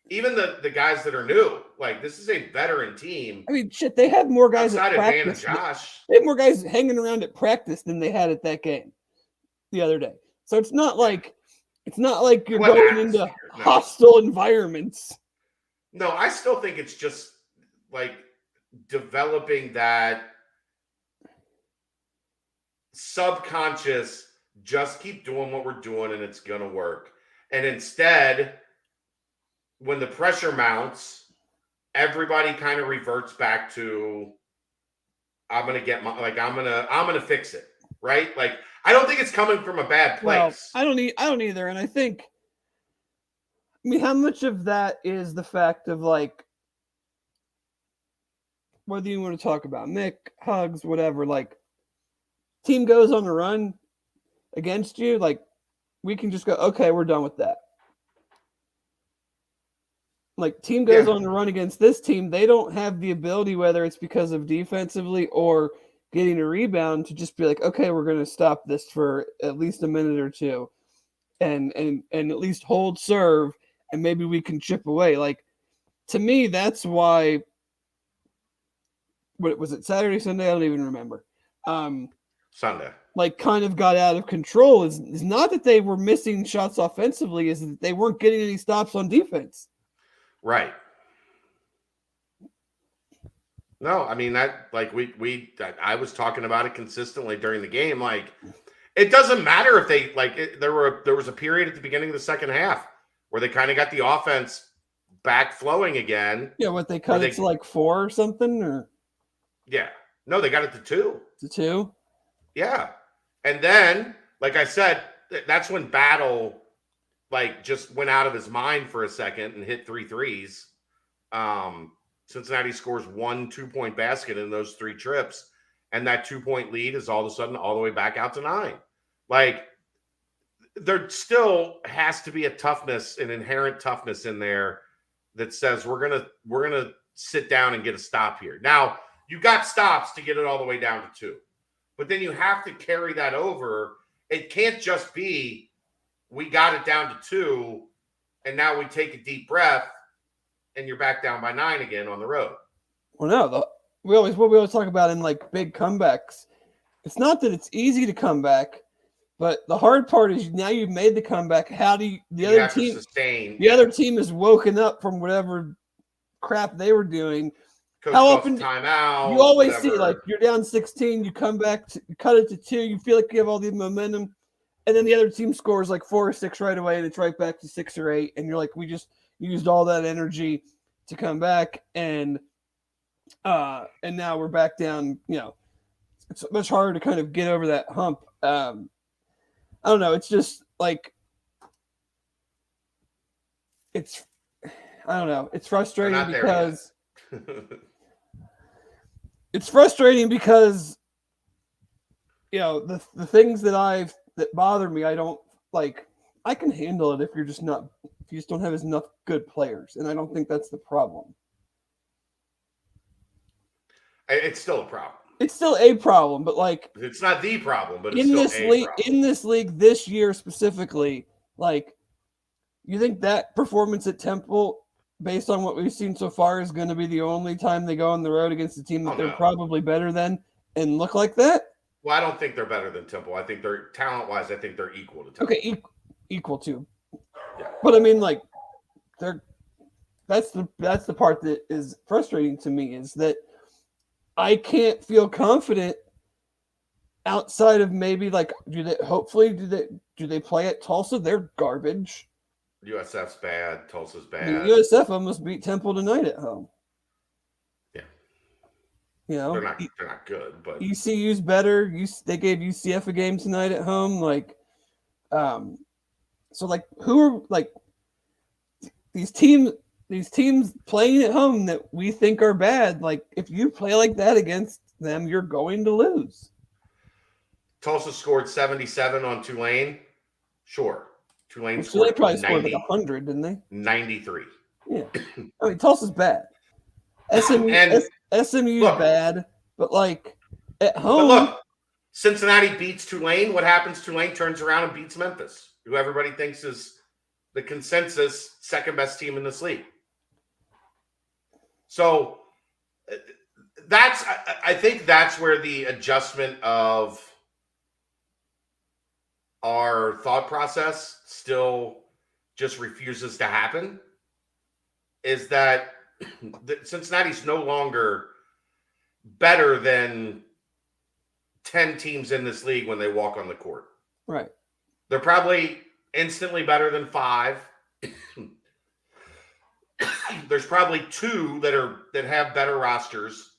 Even the guys that are new, this is a veteran team. I mean, shit, they had more guys at practice. Josh. They had more guys hanging around at practice than they had at that game the other day. So it's not like you're going into hostile environments. No, I still think it's just developing that subconscious, just keep doing what we're doing and it's going to work. And instead, when the pressure mounts, everybody kind of reverts back to, I'm going to get I'm going to fix it. Right? I don't think it's coming from a bad place. Well, I don't either. And I think, how much of that is the fact of whether you want to talk about Mick, Hugs, whatever, team goes on a run against you, we can just go, okay, we're done with that. Team goes on a run against this team, they don't have the ability, whether it's because of defensively or getting a rebound, to just be okay, we're going to stop this for at least a minute or two and at least hold serve, and maybe we can chip away. To me, that's why, what was it, Saturday, Sunday? I don't even remember. Sunday. Kind of got out of control is not that they were missing shots offensively, is that they weren't getting any stops on defense. Right. No, I mean that I was talking about it consistently during the game. It doesn't matter if they there was a period at the beginning of the second half where they kind of got the offense back flowing again. Yeah, what they cut it to 4 or something, or yeah, no, they got it to 2. To 2. Yeah, and then I said, that's when Battle just went out of his mind for a second and hit 3 threes. Cincinnati scores 1 2-point basket in those 3 trips, and that 2-point lead is all of a sudden all the way back out to 9. There still has to be an inherent toughness in there that says we're gonna sit down and get a stop here. Now, you got stops to get it all the way down to 2, but then you have to carry that over. It can't just be we got it down to 2, and now we take a deep breath, and you're back down by 9 again on the road. Well, no, we always talk about in big comebacks. It's not that it's easy to come back, but the hard part is now you've made the comeback. How do the other team is woken up from whatever crap they were doing? Coach How often timeout? You always see you're down 16, you come back, you cut it to 2, you feel like you have all the momentum, and then the other team scores 4 or 6 right away, and it's right back to 6 or 8, and you're we just used all that energy to come back, and now we're back down. It's much harder to kind of get over that hump. I don't know. It's just it's I don't know. It's frustrating because the things that bother me, I don't like. I can handle it if you just don't have enough good players, and I don't think that's the problem. It's still a problem. It's still a problem, but like it's not the problem, but it's still a problem. In this league this year specifically, like you think that performance at Temple, based on what we've seen so far, is going to be the only time they go on the road against a team that they're probably better than and look like that? Well, I don't think they're better than Temple. I think they're talent-wise. I think they're equal to Temple. Okay, equal to. Yeah. But I mean, like, that's the part that is frustrating to me, is that I can't feel confident outside of maybe like do they play at Tulsa? They're garbage. USF's bad. Tulsa's bad. I mean, USF almost beat Temple tonight at home. Yeah. You know, they're not good, but ECU's better. They gave UCF a game tonight at home. Like, so like who are like these teams playing at home that we think are bad? Like, if you play like that against them, you're going to lose. Tulsa scored 77 on Tulane. Sure. Tulane scored they probably 90, scored like 100, didn't they? 93. Yeah. I mean, Tulsa's bad. SMU's bad, but like at home. But look, Cincinnati beats Tulane. What happens? Tulane turns around and beats Memphis, who everybody thinks is the consensus second best team in this league. So I think that's where the adjustment of our thought process still just refuses to happen, is that Cincinnati's no longer better than 10 teams in this league when they walk on the court. Right. They're probably instantly better than 5. There's probably 2 that have better rosters.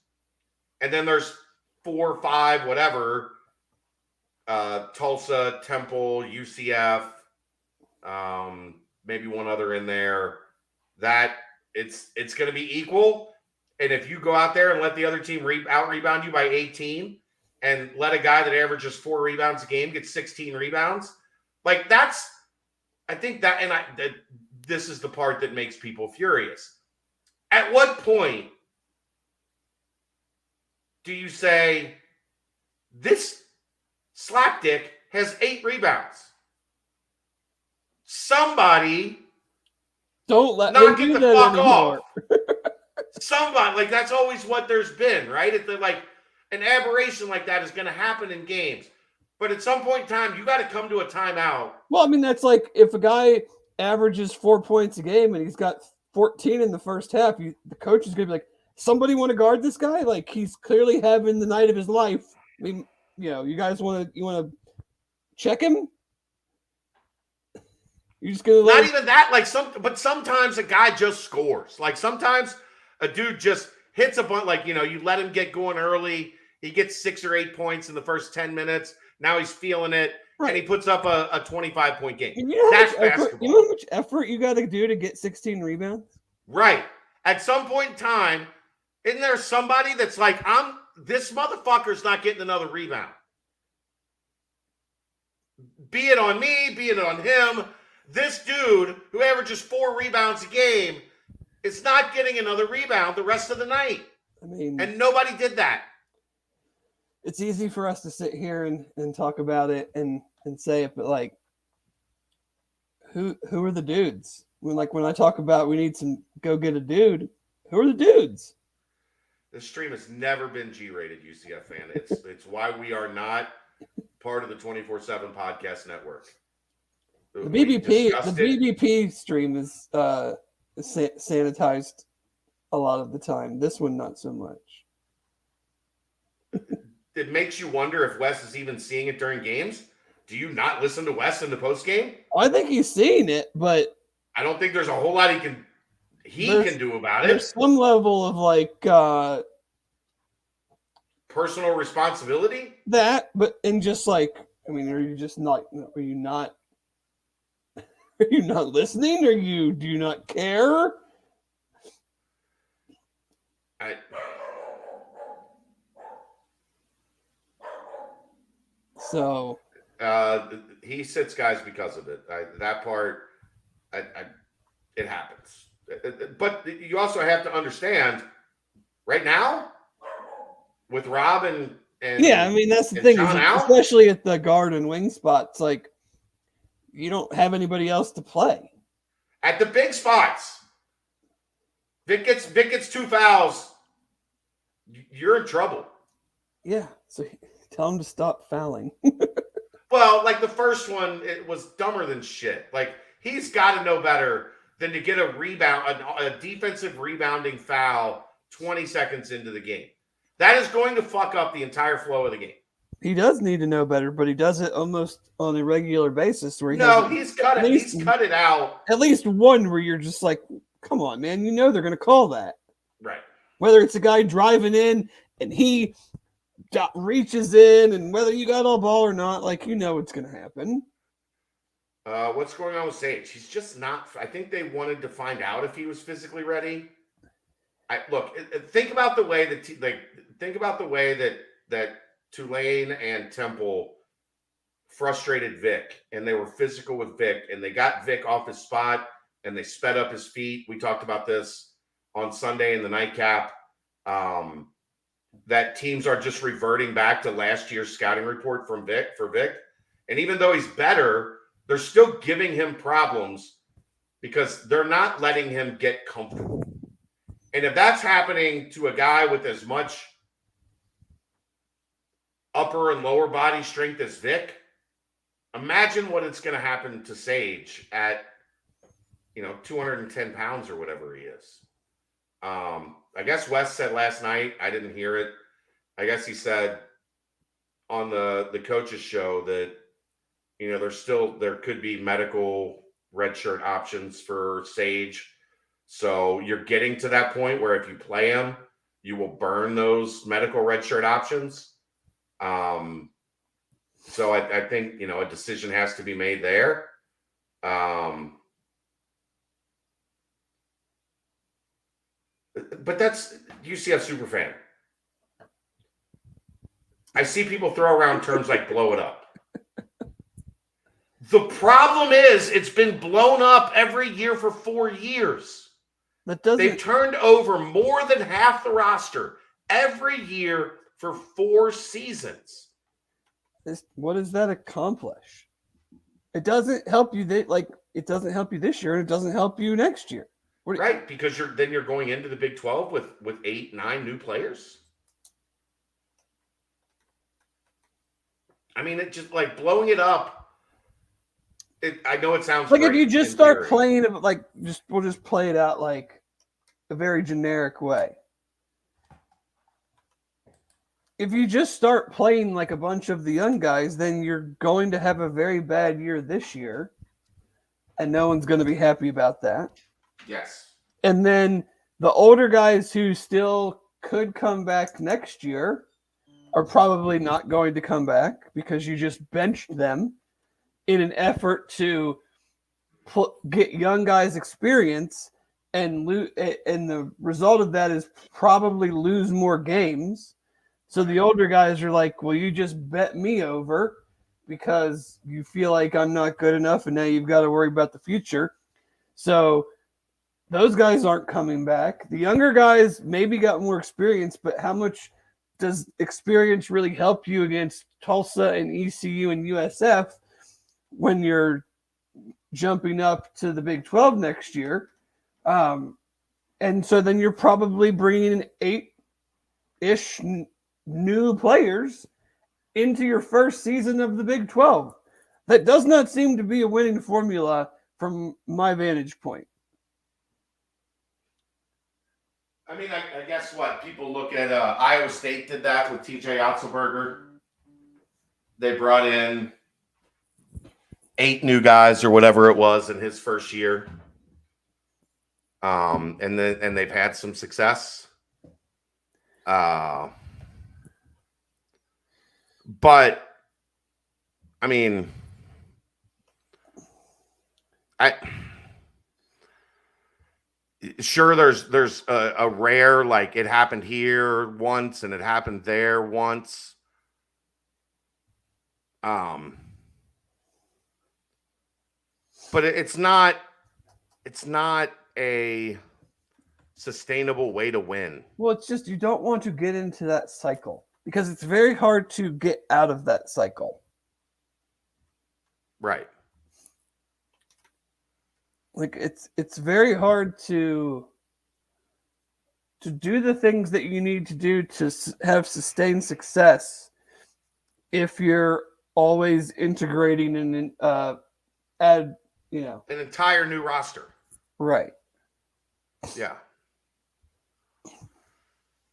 And then there's 4 or 5, whatever, Tulsa, Temple, UCF, maybe one other in there, that it's going to be equal. And if you go out there and let the other team out-rebound you by 18 and let a guy that averages 4 rebounds a game get 16 rebounds, like this is the part that makes people furious. At what point do you say, this slapdick has 8 rebounds? Somebody don't let knock it the fuck off. Somebody, like, that's always what there's been, right? It's like an aberration like that is going to happen in games. But at some point in time, you got to come to a timeout. Well, I mean, that's like if a guy averages 4 points a game and he's got 14 in the first half, the coach is going to be like, somebody want to guard this guy? Like, he's clearly having the night of his life. I mean, you guys want to check him? You're just gonna not even that. But sometimes a guy just scores. Like, sometimes a dude just hits a bunch. Like, you let him get going early. He gets 6 or 8 points in the first 10 minutes. Now he's feeling it, right, and he puts up a 25-point game. That's basketball. You know how much effort you got to do to get 16 rebounds? Right. At some point in time, isn't there somebody that's like, this motherfucker's not getting another rebound? Be it on me, be it on him. This dude who averages 4 rebounds a game is not getting another rebound the rest of the night. I mean, and nobody did that. It's easy for us to sit here and talk about it and say it, but like, who are the dudes? When I talk about we need to go get a dude, who are the dudes? This stream has never been G-rated, UCF fan. It's why we are not part of the 24/7 podcast network. The BBP stream is sanitized a lot of the time. This one, not so much. It makes you wonder if Wes is even seeing it during games. Do you not listen to Wes in the post game? I think he's seeing it, but I don't think there's a whole lot he can do about it. There's some level of like personal responsibility. That, but and just like, I mean, are you not listening? Do you not care? So he sits guys because of it. That part, it happens. But you also have to understand, right now, with Rob and yeah, I mean that's the thing, is especially at the guard and wing spots, like you don't have anybody else to play at the big spots. Vic gets 2 fouls. You're in trouble. Yeah, so tell him to stop fouling. Well, like the first one, it was dumber than shit. Like he's got to know better than to get a rebound, a defensive rebounding foul 20 seconds into the game. That is going to fuck up the entire flow of the game. He does need to know better, but he does it almost on a regular basis. Where he's cut it out. At least one where you're just like, come on, man, you know they're going to call that. Right. Whether it's a guy driving in and he reaches in, and whether you got all ball or not, like, you know what's going to happen. What's going on with Sage? He's just not. I think they wanted to find out if he was physically ready. Think about the way that Tulane and Temple frustrated Vic, and they were physical with Vic, and they got Vic off his spot, and they sped up his feet. We talked about this on Sunday in the nightcap. That teams are just reverting back to last year's scouting report for Vic. And even though he's better, they're still giving him problems because they're not letting him get comfortable. And if that's happening to a guy with as much upper and lower body strength as Vic, imagine what it's going to happen to Sage at, 210 pounds or whatever he is. I guess Wes said last night, I didn't hear it. I guess he said on the coach's show that, there could be medical redshirt options for Sage. So you're getting to that point where if you play him, you will burn those medical redshirt options. So I think, a decision has to be made there. But that's UCF superfan. I see people throw around terms like blow it up. The problem is it's been blown up every year for 4 years. They've turned over more than half the roster every year for 4 seasons. What does that accomplish? It doesn't help you. It doesn't help you this year, and it doesn't help you next year. Right, because you're going into the Big 12 with 8, 9 new players. I mean, it just like blowing it up. I know it sounds like if you just start playing, we'll just play it out like a very generic way. If you just start playing like a bunch of the young guys, then you're going to have a very bad year this year, and no one's going to be happy about that. Yes. And then the older guys who still could come back next year are probably not going to come back because you just benched them in an effort to get young guys experience, and the result of that is probably lose more games. So the older guys are like, well, you just bet me over because you feel like I'm not good enough, and now you've got to worry about the future. So those guys aren't coming back. The younger guys maybe got more experience, but how much does experience really help you against Tulsa and ECU and USF when you're jumping up to the Big 12 next year? And so then you're probably bringing in 8-ish new players into your first season of the Big 12. That does not seem to be a winning formula from my vantage point. I mean, I guess what? People look at Iowa State did that with TJ Otzelberger. They brought in 8 new guys or whatever it was in his first year. And they've had some success. But I mean, sure there's a rare, like it happened here once and it happened there once. But it's not a sustainable way to win. Well, it's just you don't want to get into that cycle because it's very hard to get out of that cycle. Right. Like it's very hard to do the things that you need to do to have sustained success if you're always integrating and add, an entire new roster. Right. Yeah.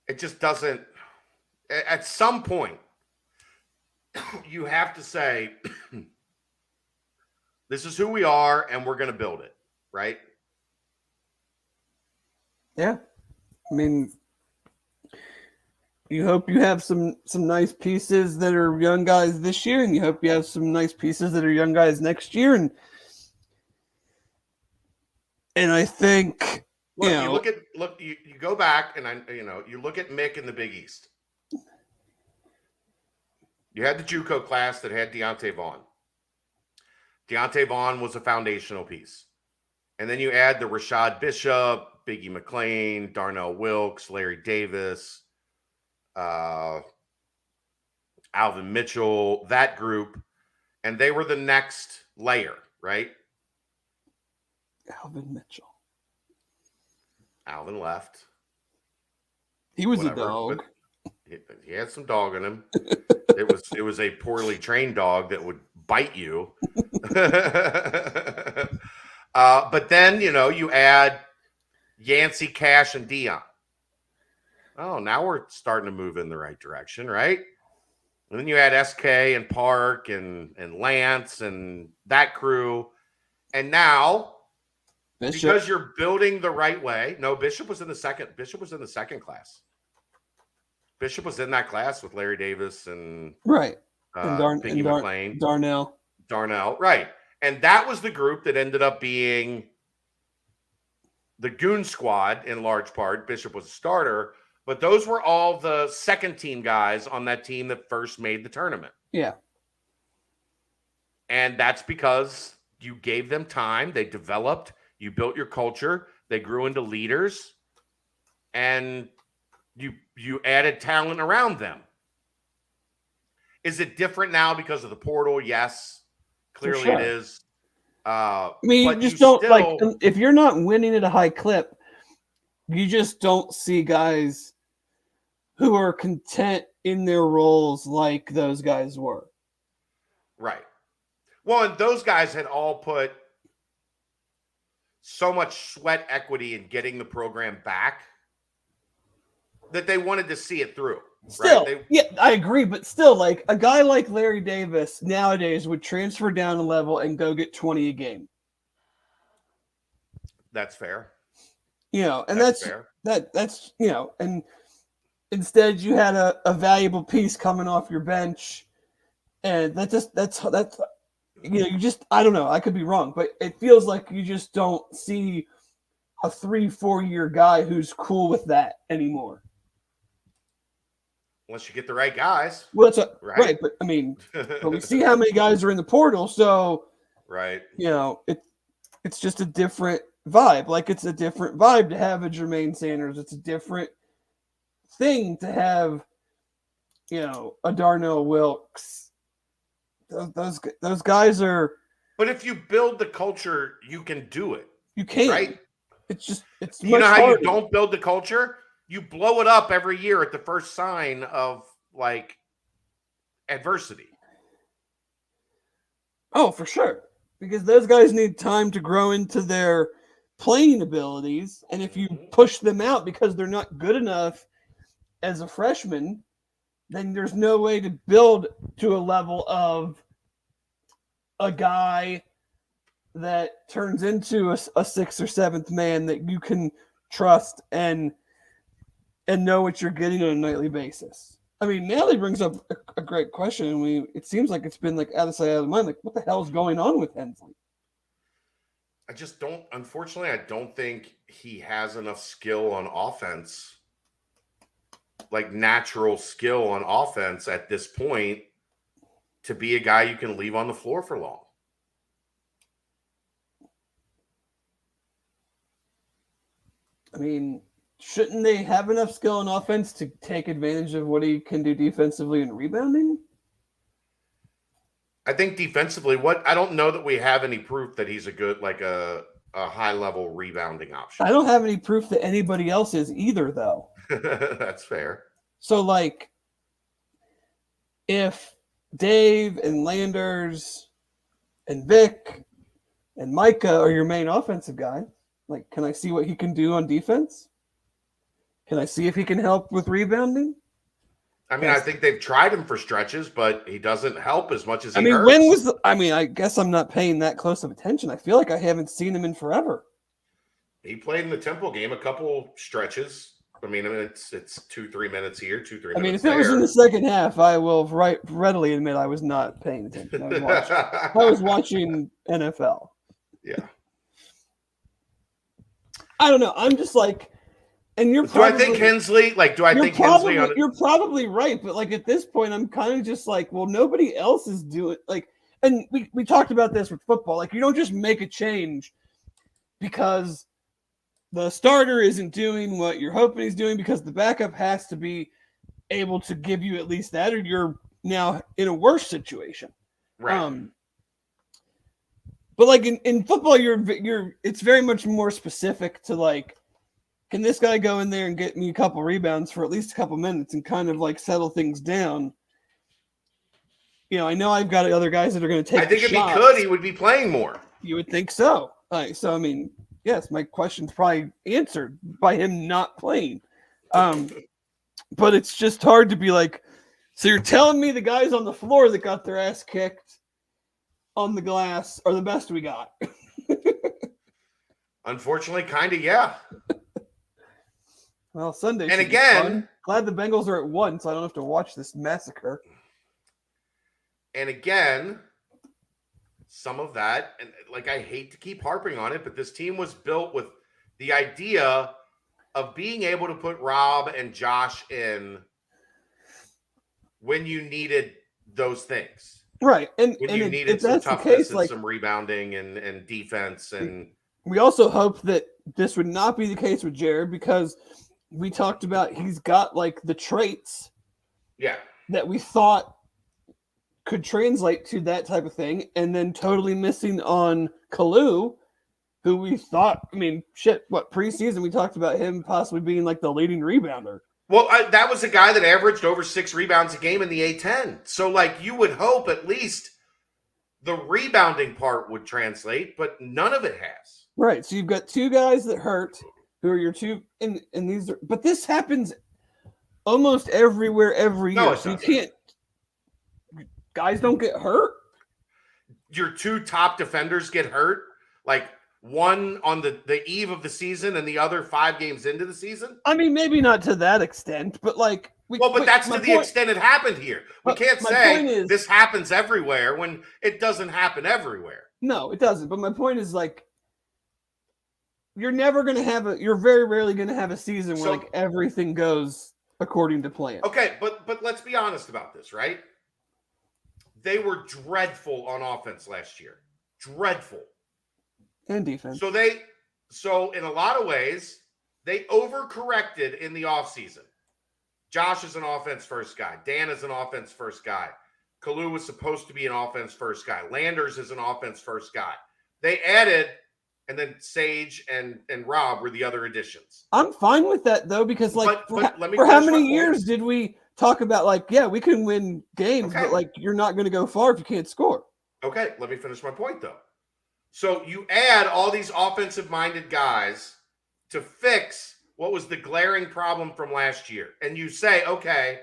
It just doesn't. At some point, you have to say, this is who we are, and we're going to build it, right? Yeah. I mean, you hope you have some nice pieces that are young guys this year, and you hope you have some nice pieces that are young guys next year. And I think, you go back and you look at Mick in the Big East. You had the JUCO class that had Deontay Vaughn. Deontay Vaughn was a foundational piece. And then you add the Rashad Bishop, Biggie McLean, Darnell Wilkes, Larry Davis, Alvin Mitchell, that group. And they were the next layer, right? Alvin Mitchell. Alvin left. He was a dog. He had some dog in him. It was a poorly trained dog that would bite you. But then, you add Yancey, Cash, and Dion. Oh, now we're starting to move in the right direction, right? And then you add SK and Park and Lance and that crew. And now, Bishop. Because you're building the right way. No, Bishop was in the second class. Bishop was in that class with Larry Davis and right. Biggie McLean. Darnell. Right. And that was the group that ended up being the Goon Squad in large part. Bishop was a starter, but those were all the second team guys on that team that first made the tournament. Yeah. And that's because you gave them time. They developed. You built your culture. They grew into leaders. And you added talent around them. Is it different now because of the portal? Yes, clearly it is. You just don't if you're not winning at a high clip, you just don't see guys who are content in their roles like those guys were. Right. Well, and those guys had all put so much sweat equity in getting the program back that they wanted to see it through. Still, right? Yeah, I agree, but still, like a guy like Larry Davis nowadays would transfer down a level and go get 20 a game. That's fair. And that's fair. That's and instead you had a valuable piece coming off your bench, and that's I don't know, I could be wrong, but it feels like you just don't see a 3-4 year guy who's cool with that anymore. Once you get the right guys. Well, that's right. But I mean, but we see how many guys are in the portal. So, right. It's just a different vibe. Like it's a different vibe to have a Jermaine Sanders. It's a different thing to have, a Darnell Wilkes. Those guys are. But if you build the culture, you can do it. You can. Right. It's you know how harder. You don't build the culture? You blow it up every year at the first sign of adversity. Oh, for sure. Because those guys need time to grow into their playing abilities. And if you push them out because they're not good enough as a freshman, then there's no way to build to a level of a guy that turns into a sixth or seventh man that you can trust and know what you're getting on a nightly basis. I mean, Natalie brings up a great question, and it seems like it's been out of sight, out of mind. Like, what the hell is going on with Hensley? Unfortunately, I don't think he has enough skill on offense, like natural skill on offense at this point, to be a guy you can leave on the floor for long. I mean, shouldn't they have enough skill on offense to take advantage of what he can do defensively and rebounding? I think defensively, I don't know that we have any proof that he's a good, like a high level rebounding option. I don't have any proof that anybody else is either, though. That's fair. So, like, if Dave and Landers and Vic and Micah are your main offensive guy, like, can I see what he can do on defense? Can I see if he can help with rebounding? I mean, I think they've tried him for stretches, but he doesn't help as much as he hurts. I guess I'm not paying that close of attention. I feel like I haven't seen him in forever. He played in the Temple game a couple stretches. I mean, it's 2-3 minutes here, 2-3 minutes there. I mean, if it was in the second half, I will readily admit I was not paying attention. I was watching NFL. Yeah. I don't know. I'm just like, and you're probably, do I think Hensley? Like, do I think Hensley? You're probably right, but like at this point, I'm kind of just like, well, nobody else is doing like, and we talked about this with football. Like, you don't just make a change because the starter isn't doing what you're hoping he's doing, because the backup has to be able to give you at least that, or you're now in a worse situation. Right. But like in football, it's very much more specific to like, can this guy go in there and get me a couple rebounds for at least a couple minutes and kind of like settle things down? You know, I know I've got other guys that are going to take. I think if he could, he would be playing more. You would think so. So I mean, yes, my question's probably answered by him not playing. But it's just hard to be like, so you're telling me the guys on the floor that got their ass kicked on the glass are the best we got? Unfortunately, kind of, yeah. Well, Sunday. And again, glad the Bengals are at 1, so I don't have to watch this massacre. And again, some of that, and like, I hate to keep harping on it, but this team was built with the idea of being able to put Rob and Josh in when you needed those things. Right. And when you needed some toughness and some rebounding and defense. And we also hope that this would not be the case with Jared, because we talked about he's got like the traits that we thought could translate to that type of thing, and then totally missing on Kalu, who we thought, I mean, preseason we talked about him possibly being like the leading rebounder. Well, that was a guy that averaged over 6 rebounds a game in the A-10. So, like, you would hope at least the rebounding part would translate, but none of it has. Right. So you've got two guys that hurt, who are your two, and these are, but this happens almost everywhere every year. So you can't, guys don't get hurt. Your two top defenders get hurt, like one on the eve of the season and the other 5 games into the season. I mean, maybe not to that extent, but like, but that's to the extent it happened here. We can't say this happens everywhere when it doesn't happen everywhere. No, it doesn't. But my point is, like, you're very rarely going to have a season where like everything goes according to plan. Okay, but let's be honest about this, right? They were dreadful on offense last year. Dreadful. And defense. So in a lot of ways, they overcorrected in the offseason. Josh is an offense first guy. Dan is an offense first guy. Kalu was supposed to be an offense first guy. Landers is an offense first guy. They added, and then Sage and Rob were the other additions. I'm fine with that, though, because like for how many years did we talk about, like, yeah, we can win games, but like you're not going to go far if you can't score. Okay, let me finish my point, though. So you add all these offensive-minded guys to fix what was the glaring problem from last year. And you say, okay,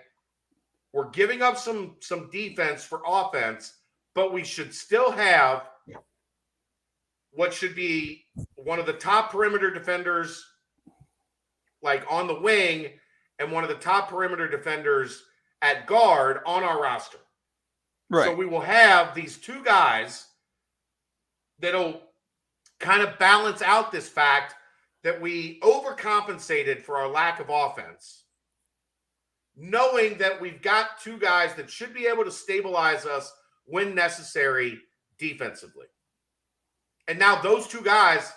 we're giving up some defense for offense, but we should still have what should be one of the top perimeter defenders, like on the wing, and one of the top perimeter defenders at guard on our roster. Right. So we will have these two guys that'll kind of balance out this fact that we overcompensated for our lack of offense, knowing that we've got two guys that should be able to stabilize us when necessary defensively. And now those two guys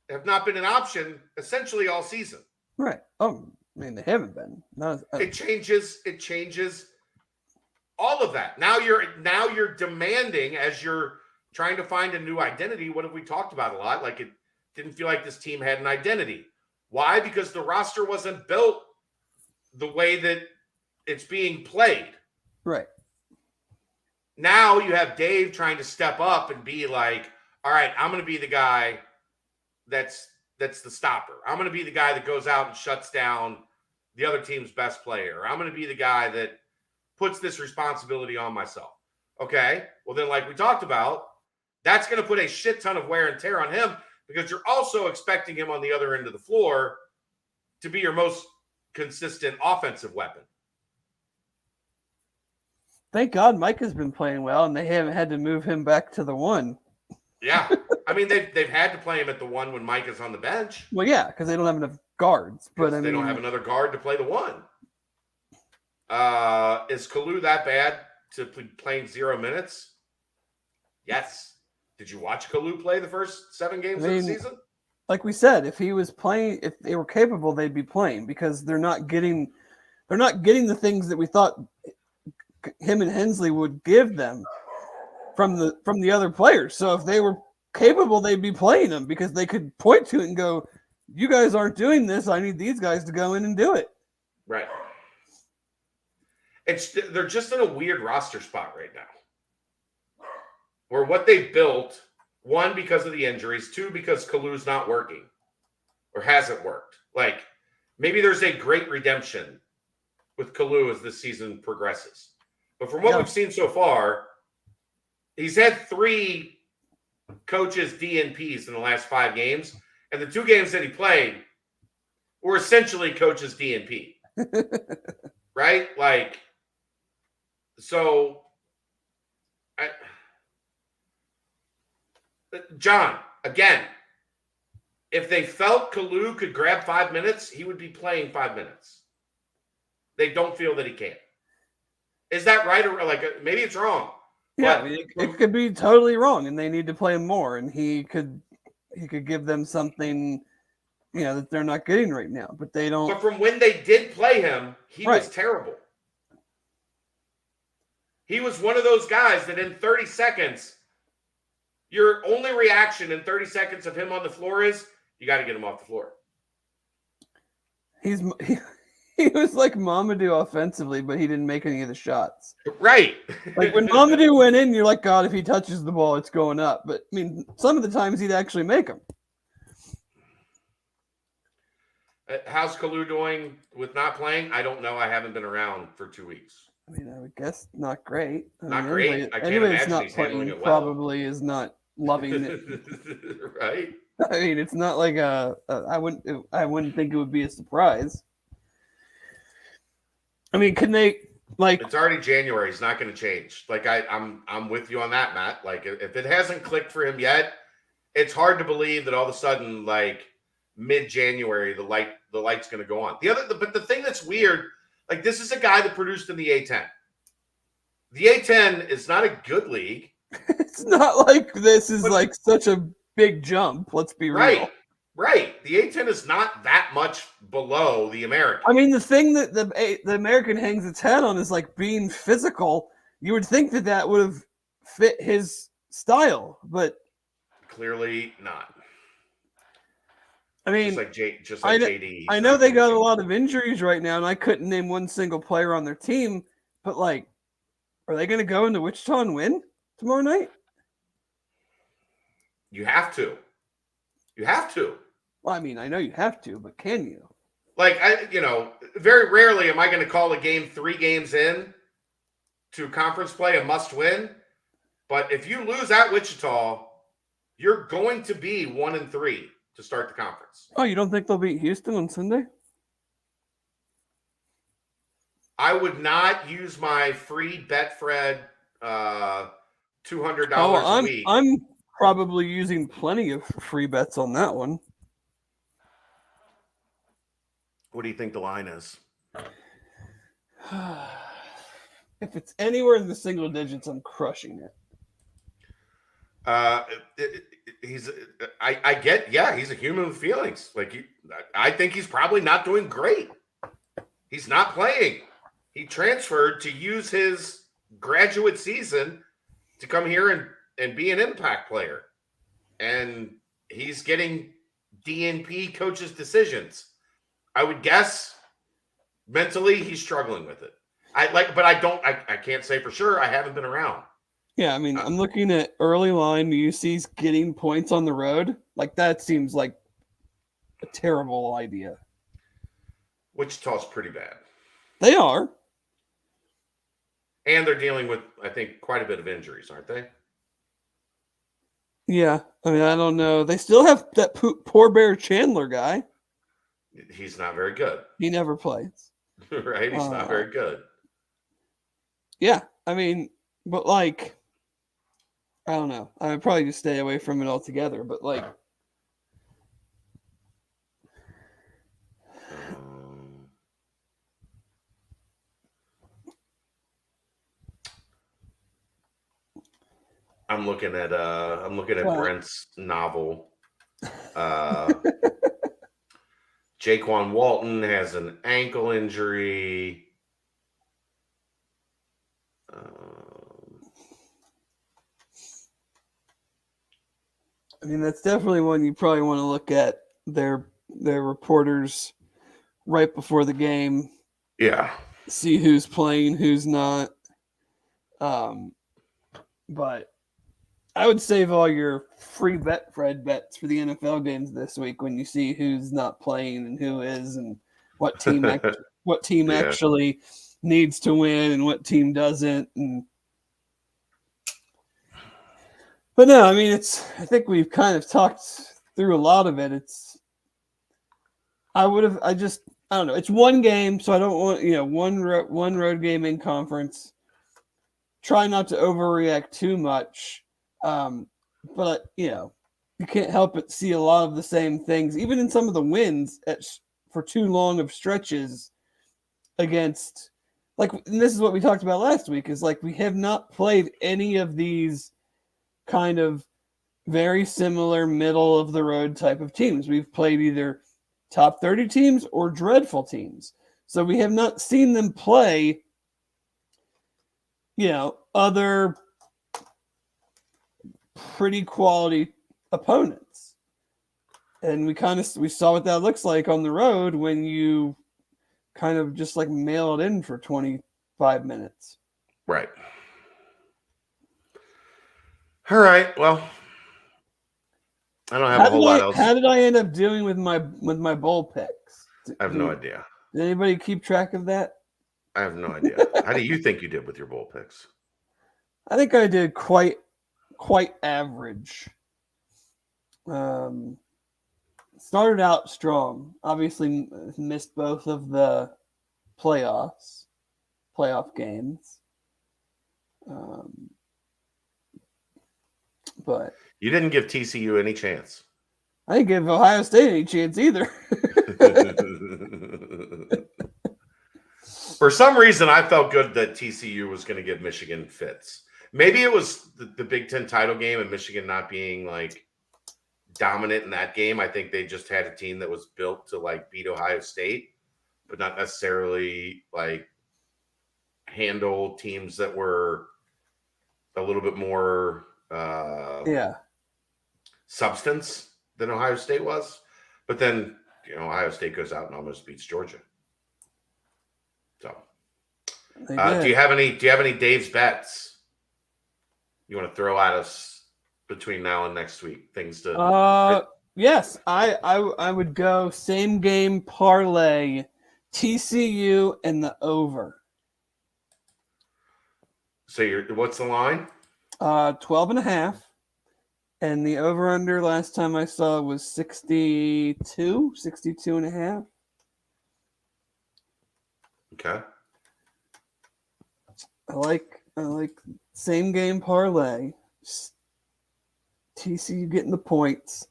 have not been an option essentially all season. Right. Oh, I mean, they haven't been. It changes all of that. Now you're demanding, as you're trying to find a new identity. What have we talked about a lot? Like, it didn't feel like this team had an identity. Why? Because the roster wasn't built the way that it's being played. Right. Now you have Dave trying to step up and be like, all right, I'm going to be the guy that's the stopper. I'm going to be the guy that goes out and shuts down the other team's best player. I'm going to be the guy that puts this responsibility on myself. Okay? Well, then, like we talked about, that's going to put a shit ton of wear and tear on him, because you're also expecting him on the other end of the floor to be your most consistent offensive weapon. Thank God Mike has been playing well, and they haven't had to move him back to the 1. Yeah. I mean, they've had to play him at the 1 when Mike is on the bench. Well, yeah, because they don't have enough guards. But they don't have another guard to play the 1. Is Kalu that bad to playing 0 minutes? Yes. Did you watch Kalu play the first 7 games of the season? Like we said, if he was playing, if they were capable, they'd be playing, because they're not getting the things that we thought him and Hensley would give them from the other players. So if they were capable, they'd be playing them, because they could point to it and go, you guys aren't doing this. I need these guys to go in and do it. Right. They're just in a weird roster spot right now, where what they built, 1, because of the injuries, 2, because Kalu's not working or hasn't worked. Like, maybe there's a great redemption with Kalu as this season progresses. But from what we've seen so far, he's had 3 coaches' DNPs in the last 5 games, and the 2 games that he played were essentially coaches' DNP. Right? Like, so, John, again, if they felt Kalu could grab 5 minutes, he would be playing 5 minutes. They don't feel that he can. Is that right? Or like, maybe it's wrong. Yeah, I mean, it could be totally wrong, and they need to play him more, and he could give them something, that they're not getting right now. But they don't. But from when they did play him, he was terrible. He was one of those guys that in 30 seconds, your only reaction in 30 seconds of him on the floor is, you got to get him off the floor. He was like Mamadou offensively, but he didn't make any of the shots. Right. Like, when Mamadou went in, you're like, God, if he touches the ball, it's going up. But, I mean, some of the times he'd actually make them. How's Kalu doing with not playing? I don't know. I haven't been around for 2 weeks. I mean, I would guess not great. Not great. I can't imagine not he's handling it well. Probably is not loving it. Right. I mean, it's not like I wouldn't think it would be a surprise. I mean, can they, like, it's already January. It's not going to change. Like, I'm with you on that, Matt. Like, if it hasn't clicked for him yet, it's hard to believe that all of a sudden, like, mid-January, the light's going to go on. But the thing that's weird, like, this is a guy that produced in the A10. The A10 is not a good league. It's not like this is like such a big jump. Let's be real. Right. The A10 is not that much below the American. I mean, the thing that the American hangs its head on is, like, being physical. You would think that would have fit his style, but clearly not. I mean, just like JD. I know they got a lot of injuries right now, and I couldn't name one single player on their team, but, like, are they going to go into Wichita and win tomorrow night? You have to. Well, I mean, I know you have to, but can you? Like, very rarely am I going to call a game 3 games in to conference play a must win. But if you lose at Wichita, you're going to be 1-3 to start the conference. Oh, you don't think they'll beat Houston on Sunday? I would not use my free Betfred $200 a week. I'm probably using plenty of free bets on that one. What do you think the line is? If it's anywhere in the single digits, I'm crushing it. He's a human with feelings. Like I think he's probably not doing great. He's not playing. He transferred to use his graduate season to come here and be an impact player. And he's getting DNP coaches' decisions. I would guess mentally he's struggling with it. I can't say for sure. I haven't been around. Yeah, I mean, I'm looking at early line. UC's getting points on the road. Like, that seems like a terrible idea. Wichita's pretty bad. They are. And they're dealing with, I think, quite a bit of injuries, aren't they? Yeah. I mean, I don't know. They still have that poor Bear Chandler guy. He's not very good. He never plays. Right? He's not very good. Yeah. I mean, but like, I don't know. I would probably just stay away from it altogether. But like, I'm looking at Brent's novel. Jaquan Walton has an ankle injury. I mean, that's definitely one you probably want to look at their reporters right before the game. Yeah. See who's playing, who's not. But I would save all your free Fred bets for the NFL games this week when you see who's not playing and who is, and what team actually needs to win and what team doesn't. But no, I mean, I think we've kind of talked through a lot of it. I don't know. It's one game, so I don't want, one road game in conference. Try not to overreact too much. But, you can't help but see a lot of the same things, even in some of the wins for too long of stretches against, and this is what we talked about last week, is like we have not played any of these kind of very similar middle of the road type of teams. We've played either top 30 teams or dreadful teams. So we have not seen them play, other pretty quality opponents. And we saw what that looks like on the road when you kind of just like mail it in for 25 minutes. Right. All right. Well, I don't have a whole lot else. How did I end up doing with my bowl picks? I have no idea. Did anybody keep track of that? I have no idea. How do you think you did with your bowl picks? I think I did quite average. Started out strong. Obviously missed both of the playoff games. But you didn't give TCU any chance. I didn't give Ohio State any chance either. For some reason, I felt good that TCU was going to give Michigan fits. Maybe it was the Big Ten title game and Michigan not being like dominant in that game. I think they just had a team that was built to like beat Ohio State, but not necessarily like handle teams that were a little bit more substance than Ohio State was. But then, Ohio State goes out and almost beats Georgia. So, do you have any Dave's bets you want to throw at us between now and next week? Things to yes, I would go same game parlay, TCU and the over. So what's the line? 12.5. And the over-under last time I saw was 62.5. Okay. I like same game parlay. TCU getting the points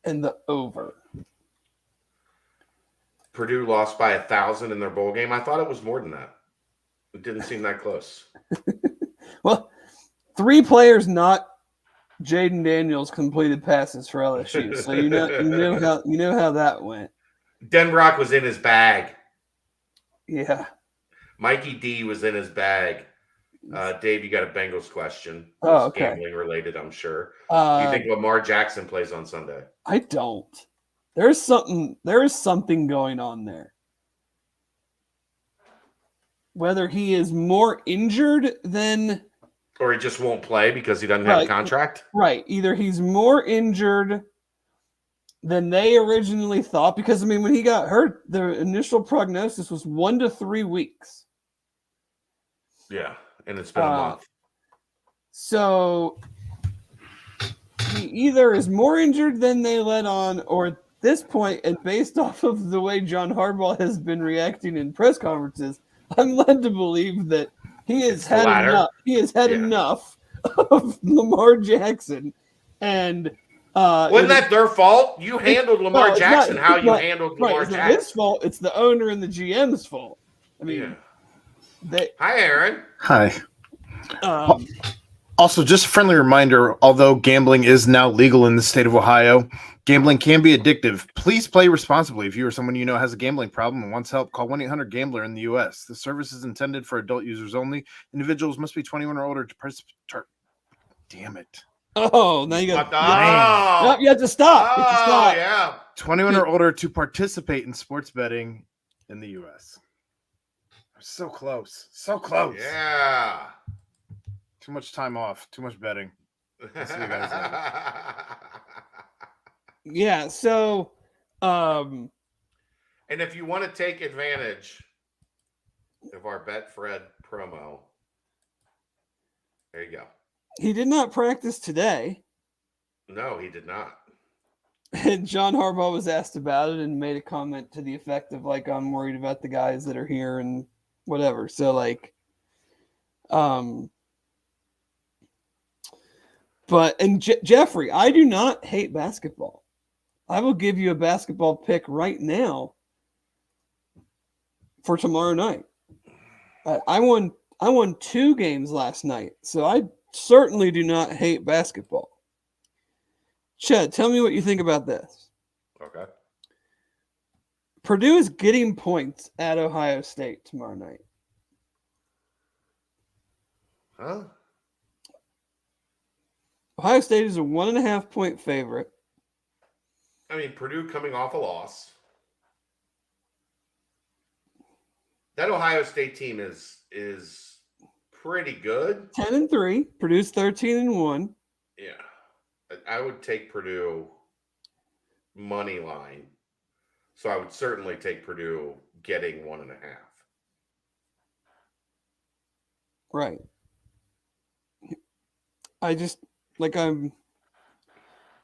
and the over. Purdue lost by 1,000 in their bowl game. I thought it was more than that. It didn't seem that close. Well, 3 players not Jaden Daniels completed passes for LSU, so you know how that went. Denbrock was in his bag. Yeah. Mikey D was in his bag. Dave, you got a Bengals question. Oh, okay. Gambling related, I'm sure. Do you think Lamar Jackson plays on Sunday? I don't. There is something going on there. Whether he is more injured than, or he just won't play because he doesn't have a contract. Right. Either he's more injured than they originally thought, because when he got hurt, the initial prognosis was 1 to 3 weeks. Yeah, and it's been a month. So he either is more injured than they let on, or at this point, and based off of the way John Harbaugh has been reacting in press conferences, I'm led to believe that he has had enough. He has had enough of Lamar Jackson, and wasn't that their fault? You handled Lamar Jackson how you handled Lamar Jackson. It's not his fault. It's the owner and the GM's fault. Hi, Aaron. Hi. Also, just a friendly reminder, although gambling is now legal in the state of Ohio, gambling can be addictive. Please play responsibly. If you or someone you know has a gambling problem and wants help, call 1-800-GAMBLER in the U.S. The service is intended for adult users only. Individuals must be 21 or older to participate. Damn it. Oh, now you got to you have to stop. Oh, yeah. 21 or older to participate in sports betting in the U.S. So close. So close. Yeah. Too much time off. Too much betting. I'll see you guys later. Yeah, so and if you want to take advantage of our Betfred promo, there you go. He did not practice today. No, he did not. And John Harbaugh was asked about it and made a comment to the effect of, I'm worried about the guys that are here and whatever. So, Jeffrey, I do not hate basketball. I will give you a basketball pick right now for tomorrow night. I won 2 games last night, so I certainly do not hate basketball. Chad, tell me what you think about this. Okay. Purdue is getting points at Ohio State tomorrow night. Huh? Ohio State is a 1.5-point favorite. Purdue coming off a loss. That Ohio State team is pretty good. 10-3. Purdue's 13-1. Yeah. I would take Purdue money line. So I would certainly take Purdue getting 1.5. Right. I just I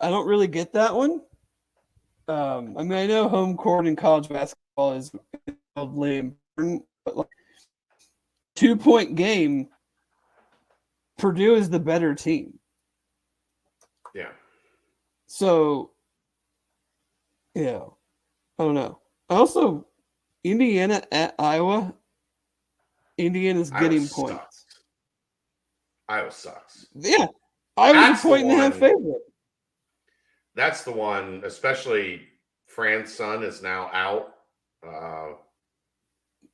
don't really get that one. I know home court in college basketball is wildly important, but 2-point game, Purdue is the better team. Yeah. So, yeah, I don't know. Also, Indiana at Iowa. Indiana's getting points. Iowa sucks. Yeah. Iowa's a 1.5 favorite. That's the one, especially Fran's son is now out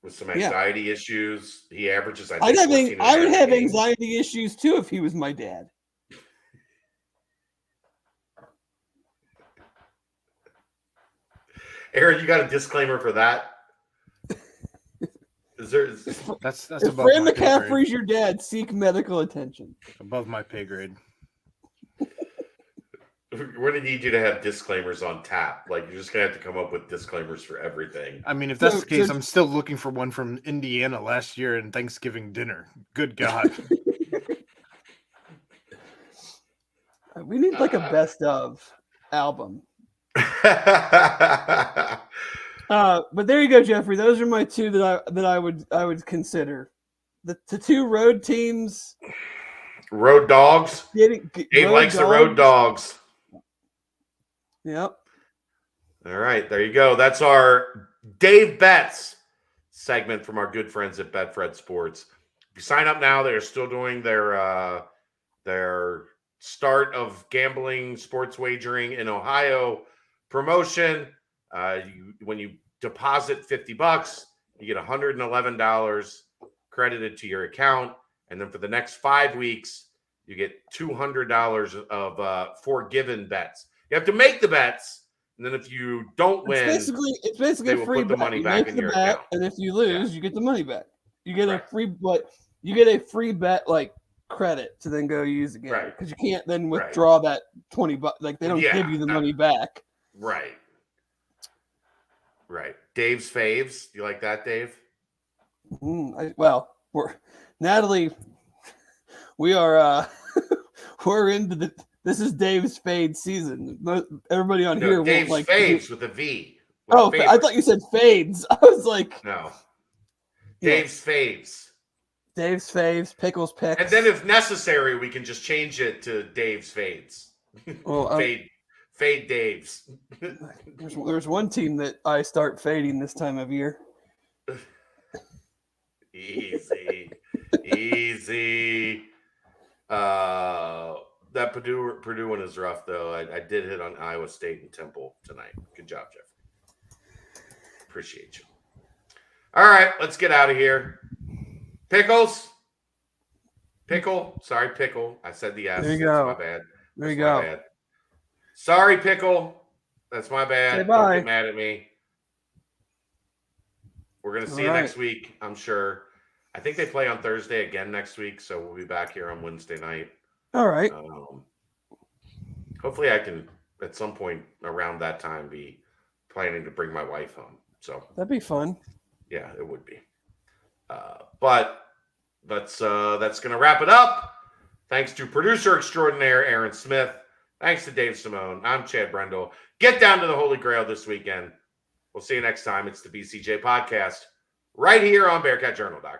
with some anxiety issues. He averages, I would have anxiety issues too if he was my dad. Aaron, you got a disclaimer for that? That's if above Fran my McCaffrey's your dad, seek medical attention. Above my pay grade. We're going to need you to have disclaimers on tap. You're just going to have to come up with disclaimers for everything. If that's the case, I'm still looking for one from Indiana last year in Thanksgiving dinner. Good God. We need a best of album. But there you go, Jeffrey. Those are my 2 that I would consider. The 2 road teams. Road dogs. Dave likes the road dogs. Yep. All right, there you go. That's our Dave Betts segment from our good friends at Betfred Sports. If you sign up now, they're still doing their start of gambling, sports wagering in Ohio promotion. When you deposit $50, you get $111 credited to your account. And then for the next 5 weeks, you get $200 of forgiven bets. You have to make the bets, and then if you don't win, it's basically a free bet. The money you back make in the your bet, account. and if you lose, you get the money back. You get a free bet like credit to then go use again, because you can't then withdraw that $20. Like they don't give you the money back. Right. Dave's faves. You like that, Dave? Natalie, we are we're into this is Dave's fade season. Everybody on here Dave's won't like faves with a V. I thought you said fades. I was like, no. Dave's faves. Dave's faves, Pickles picks. And then if necessary, we can just change it to Dave's fades. Well, fade Dave's. There's one team that I start fading this time of year. Easy. That Purdue one is rough, though. I did hit on Iowa State and Temple tonight. Good job, Jeffrey. Appreciate you. All right, let's get out of here. Pickles. Sorry, Pickle. I said the S. There you go. That's my bad. There you go. Bad. Sorry, Pickle. That's my bad. Say bye. Don't get mad at me. We're going to see you next week, I'm sure. I think they play on Thursday again next week, so we'll be back here on Wednesday night. All right. Hopefully I can, at some point around that time, be planning to bring my wife home. So that'd be fun. Yeah, it would be. But that's going to wrap it up. Thanks to producer extraordinaire Aaron Smith. Thanks to Dave Simone. I'm Chad Brendel. Get down to the Holy Grail this weekend. We'll see you next time. It's the BCJ podcast right here on BearcatJournal.com.